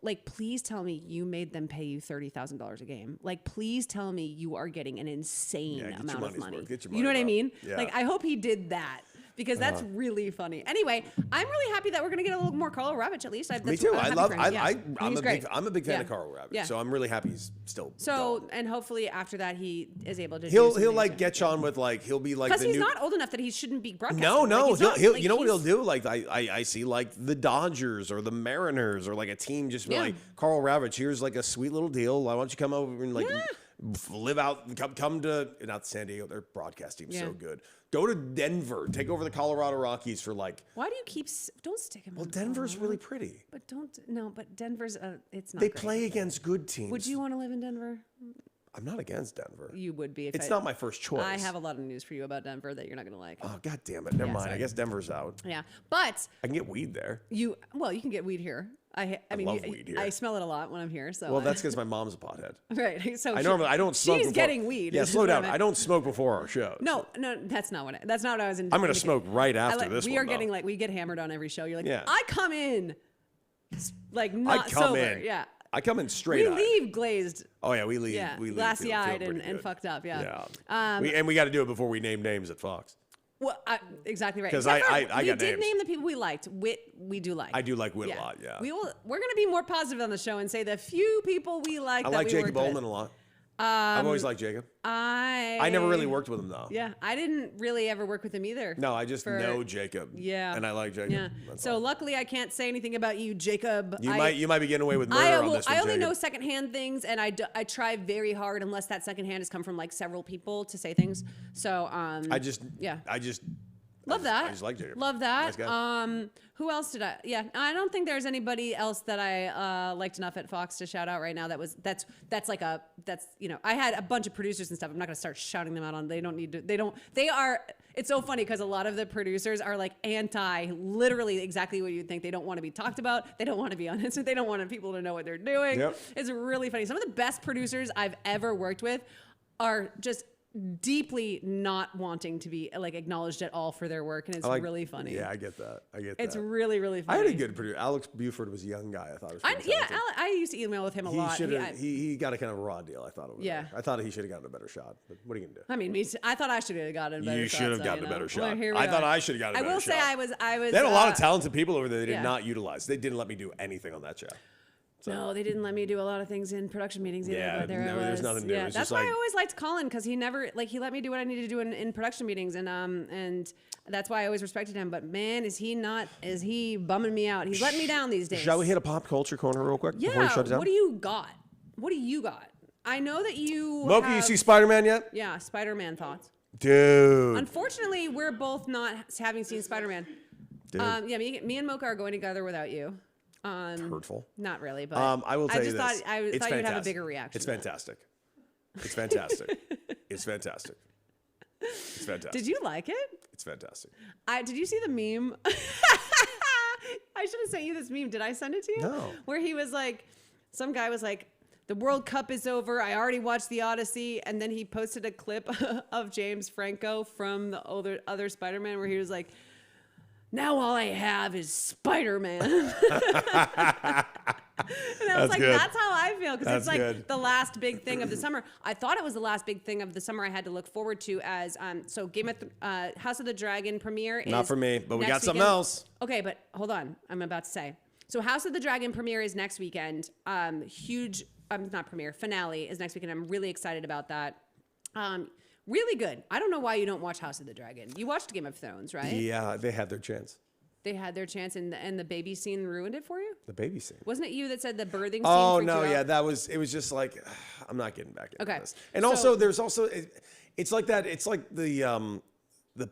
like, please tell me you made them pay you $30,000 a game. Like, please tell me you are getting an insane amount of money. You know what I mean? Yeah. Like, I hope he did that. Because that's really funny. Anyway, I'm really happy that we're going to get a little more Carl Ravitch at least. Me too. I'm a big fan of Carl Ravitch. Yeah. So I'm really happy he's still going. And hopefully after that he is able to He'll like get on with like, he'll be like the new... Because he's not old enough that he shouldn't be broadcasting. No. Like, he'll you know what he'll do? Like I see like the Dodgers or the Mariners or like a team just be like, Carl Ravitch, here's like a sweet little deal. Why don't you come over and like live out, come to, not San Diego, their broadcast team's so good. Go to Denver. Take over the Colorado Rockies for like. Why do you keep? Don't stick him. Well, Denver's really pretty. But But Denver's it's not. They play against good teams. Would you want to live in Denver? I'm not against Denver. You would be. It's not my first choice. I have a lot of news for you about Denver that you're not going to like. Oh, God damn it! Never mind. Sorry. I guess Denver's out. Yeah, but I can get weed there. You can get weed here. I mean, love weed here. I smell it a lot when I'm here. So that's because my mom's a pothead. Right. So I don't smoke. She's getting weed. Yeah, slow down. I don't smoke before our show. No, that's not what I was. I'm going to smoke right after this. We are getting like we get hammered on every show. You're like, I come in, like not sober. Yeah. I come in straight. We leave glazed. Oh yeah, we leave. Yeah, we leave glassy-eyed and fucked up. Yeah. Yeah. We got to do it before we name names at Fox. Well, exactly right. Because I got names. We did name the people we liked. Whit, we do like. I do like Whit a lot. Yeah. We're going to be more positive on the show and say the few people we like. I like Jacob Ullman a lot. I've always liked Jacob. I never really worked with him though. Yeah, I didn't really ever work with him either. No, I just know Jacob. Yeah, and I like Jacob. Yeah. So luckily, I can't say anything about you, Jacob. You might be getting away with murder on this one, I only know secondhand things, and I try very hard unless that secondhand has come from like several people to say things. So I just Love that. I just like Jacob. Love that. Nice guy. Who else did I? Yeah, I don't think there's anybody else that I liked enough at Fox to shout out right now. That's I had a bunch of producers and stuff. I'm not gonna start shouting them out on. They don't need to. They are. It's so funny because a lot of the producers are like literally exactly what you'd think. They don't want to be talked about. They don't want to be on Instagram. They don't want people to know what they're doing. Yep. It's really funny. Some of the best producers I've ever worked with are just deeply not wanting to be like acknowledged at all for their work, and it's really funny. Yeah, I get that. It's really, really funny. I had a good producer. Alex Buford was a young guy. I thought it was pretty talented. I used to email with him a lot. He got a kind of a raw deal. I thought it was. Yeah. I thought he should have gotten a better shot. But what are you gonna do? I mean, I thought I should have gotten a better shot. You should have gotten a better shot. Well, I thought I should have gotten a better shot. I will say I was. They had a lot of talented people over there they did not utilize. They didn't let me do anything on that show. So. No, they didn't let me do a lot of things in production meetings either. Yeah, but there's nothing new. Yeah, that's why I always liked Colin, because he never he let me do what I needed to do in production meetings, and that's why I always respected him. But man, is he bumming me out? He's letting me down these days. Shall we hit a pop culture corner real quick? Yeah. Before we shut it down? What do you got? I know that you. Mocha, you see Spider-Man yet? Yeah, Spider-Man thoughts. Dude. Unfortunately, we're both not having seen Spider-Man. Dude. Yeah, me and Mocha are going together without you. Hurtful. Not really, but I will tell you this. I thought you'd have a bigger reaction. It's fantastic. It's fantastic. It's fantastic. It's fantastic. Did you like it? It's fantastic. Did you see the meme? I should have sent you this meme. Did I send it to you? No. Where he was like, some guy was like, the World Cup is over. I already watched the Odyssey. And then he posted a clip of James Franco from the other Spider-Man where he was like, now all I have is Spider-Man. And I was like, good. that's how I feel. Because it's like good. the last big thing of the summer. I thought it was the last big thing of the summer I had to look forward to as, so House of the Dragon premiere is not for me, but we got something weekend. else. Okay, but hold on. I'm about to say. So House of the Dragon premiere is next weekend. Finale is next weekend. I'm really excited about that. Really good. I don't know why you don't watch House of the Dragon. You watched Game of Thrones, right? Yeah, they had their chance. They had their chance, and the baby scene ruined it for you? The baby scene. Wasn't it you that said the birthing scene? Oh, freaked no, you out? yeah, it was just like, I'm not getting back into this. And so, also, there's also, it's like that, it's like the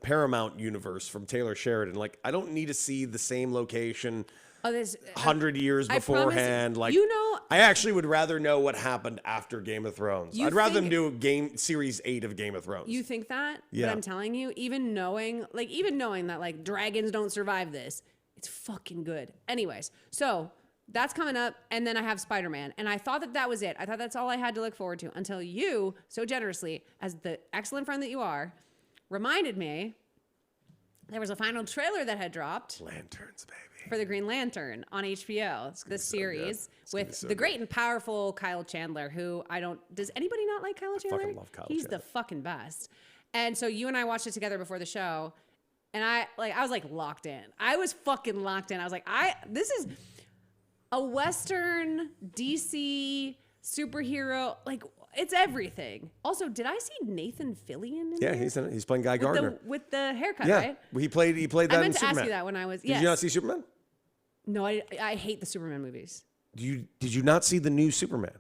Paramount universe from Taylor Sheridan. Like, I don't need to see the same location 100 years beforehand. Like, I actually would rather know what happened after Game of Thrones. I'd rather them do series 8 of Game of Thrones. You think that? Yeah. But I'm telling you, even knowing that like dragons don't survive this, it's fucking good. Anyways, so that's coming up, and then I have Spider-Man, and I thought that was it. I thought that's all I had to look forward to until you, so generously, as the excellent friend that you are, reminded me there was a final trailer that had dropped. Lanterns, baby. For the Green Lantern on HBO. It's the series with the great and powerful Kyle Chandler, who does anybody not like Kyle Chandler? I fucking love Kyle He's Chandler. the fucking best. And so you and I watched it together before the show, and I was like locked in. I was fucking locked in. I was like, this is a Western DC superhero, like, it's everything. Also, did I see Nathan Fillion in there? Yeah, he's playing Guy Gardner. With the haircut, yeah. right? He played that in Superman. I meant to ask you that when I was, Did you not see Superman? No, I hate the Superman movies. Did you not see the new Superman?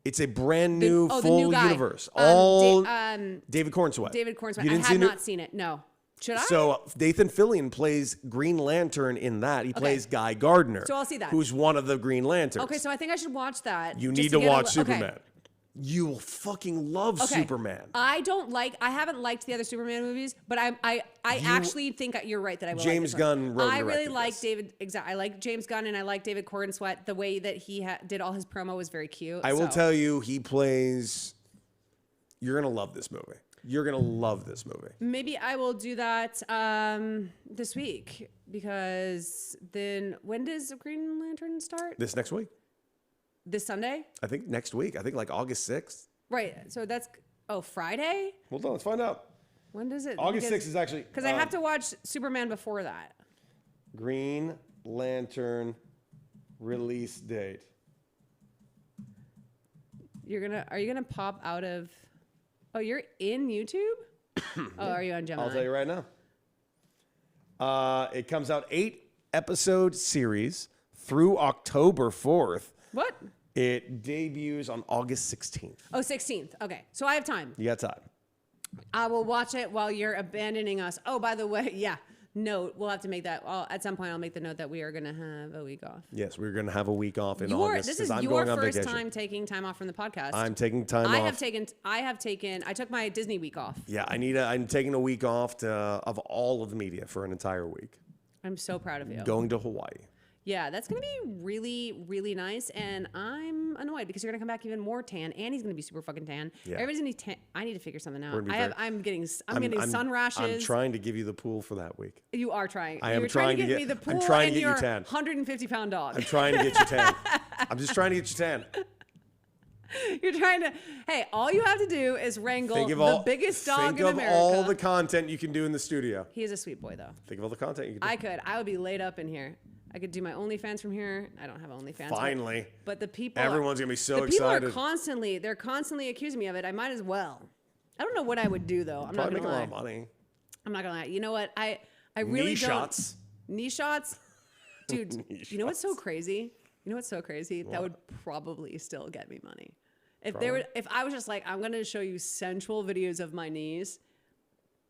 It's a brand new full new universe. David Cornsweet. David Cornsweet. I have not seen it. No. Should I? So Nathan Fillion plays Green Lantern in that. He plays Guy Gardner. So I'll see that. Who's one of the Green Lanterns. Okay, so I think I should watch that. You need to watch Superman. Okay. You will fucking love Superman. I haven't liked the other Superman movies, but I actually think you're right that I will. James Gunn wrote. I really like David. Exactly. I like James Gunn, and I like David Cornsweet. The way that he did all his promo was very cute. I will tell you, he plays. You're gonna love this movie. You're gonna love this movie. Maybe I will do that this week, because then when does Green Lantern start? This next week. This Sunday? I think next week. I think like August 6th. Right. So that's Friday? Hold on, let's find out. When does it? August 6th is actually because I have to watch Superman before that. Green Lantern release date. Are you gonna pop out of? Oh, you're in YouTube? Oh, are you on Gemini? I'll tell you right now. It comes out 8-episode series through October 4th. What? It debuts on August 16th. Oh, 16th. Okay. So I have time. You got time. I will watch it while you're abandoning us. Oh, by the way, yeah. Note, we'll have to make that. Well, at some point, I'll make the note that we are going to have a week off. Yes, we're going to have a week off in August. This is your first time taking time off from the podcast. I'm taking time off. I took my Disney week off. Yeah, I'm taking a week off of all of the media for an entire week. I'm so proud of you. Going to Hawaii. Yeah, that's going to be really, really nice. And I'm annoyed because you're going to come back even more tan. Annie's going to be super fucking tan. Yeah. Everybody's going to be tan. I need to figure something out. I'm getting sun rashes. I'm trying to give you the pool for that week. You are trying. I am trying to get me the pool. I'm trying to get you tan. 150-pound dog. I'm trying to get you tan. I'm just trying to get you tan. You're trying to. Hey, all you have to do is wrangle the biggest dog in America. Think of all the content you can do in the studio. He is a sweet boy, though. Think of all the content you can do. I would be laid up in here. I could do my OnlyFans from here. I don't have OnlyFans. Finally. But the people. Everyone's going to be so excited. People are constantly accusing me of it. I might as well. I don't know what I would do, though. I'm not going to lie. Make a lot of money. I'm not going to lie. You know what? I really knee don't. Shots. Knee shots? Dude, you know what's so crazy? That would probably still get me money. If I was just like, I'm going to show you sensual videos of my knees,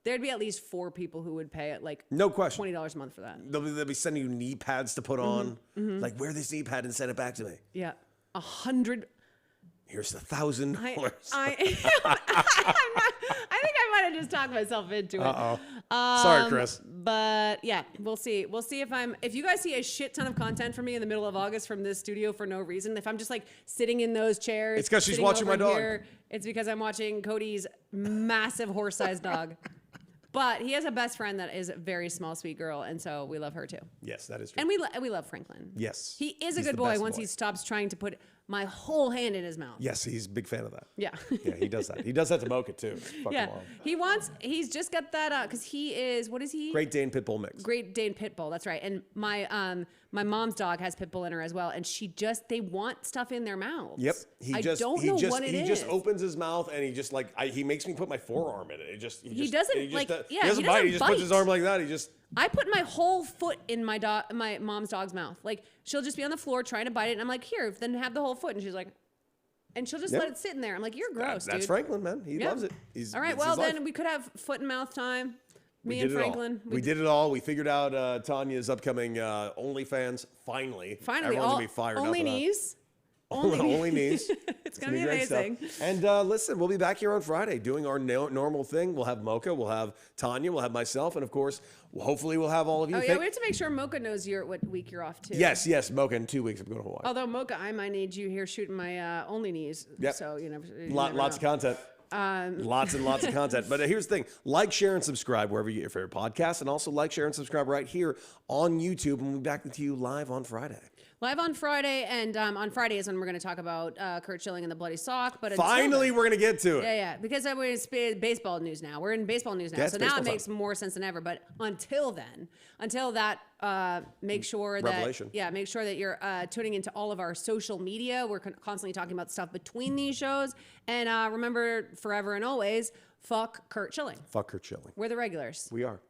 there'd be at least 4 people who would pay it no question $20 a month for that. They'll be sending you knee pads to put on. Like, wear this knee pad and send it back to me. Yeah. 100. Here's $1,000. I think I might have just talked myself into it. Sorry, Chris. But yeah, we'll see. We'll see if you guys see a shit ton of content from me in the middle of August from this studio for no reason. If I'm just like sitting in those chairs. It's because she's watching my dog. It's because I'm watching Cody's massive horse-sized dog. But he has a best friend that is a very small, sweet girl, and so we love her too. Yes, that is true. And we love Franklin. Yes. He is a good boy once he stops trying to put my whole hand in his mouth. Yes, he's a big fan of that. Yeah. Yeah, he does that. He does that to Mocha too. Yeah. He's just got that, because he is, what is he? Great Dane Pit Bull mix. Great Dane Pit Bull, that's right. And my mom's dog has Pit Bull in her as well, and they want stuff in their mouths. Yep. I don't know what it is. He just opens his mouth and he just he makes me put my forearm in it. He doesn't bite. He just puts his arm like that. I put my whole foot in my mom's dog's mouth. Like, she'll just be on the floor trying to bite it, and I'm like, here, then have the whole foot. And she's like, and she'll just let it sit in there. I'm like, you're gross, dude. That's Franklin, man. He loves it. All right, well, then we could have foot and mouth time. Me and Franklin. We did it all. We figured out Tanya's upcoming OnlyFans. Finally. Everyone's going to be fired up. Only knees. Only knees. It's going to be amazing. And listen, we'll be back here on Friday doing our normal thing. We'll have Mocha, we'll have Tanya, we'll have myself, and of course, hopefully we'll have all of you. Oh, yeah, we have to make sure Mocha knows what week you're off too. Yes, Mocha, in 2 weeks I'm going to Hawaii. Although, Mocha, I might need you here shooting my only knees. Yep. So, lots of content. Lots and lots of content. But here's the thing. Like, share, and subscribe wherever you get your favorite podcast. And also like, share, and subscribe right here on YouTube. And we'll be back with you live on Friday. Live on Friday, and on Friday is when we're going to talk about Kurt Schilling and the bloody sock. But finally, we're going to get to it. Yeah, because it's baseball news now. We're in baseball news now, yeah, so now it makes more sense than ever. But until that, make sure that you're tuning into all of our social media. We're constantly talking about stuff between these shows, and remember, forever and always, fuck Kurt Schilling. Fuck Kurt Schilling. We're the regulars. We are.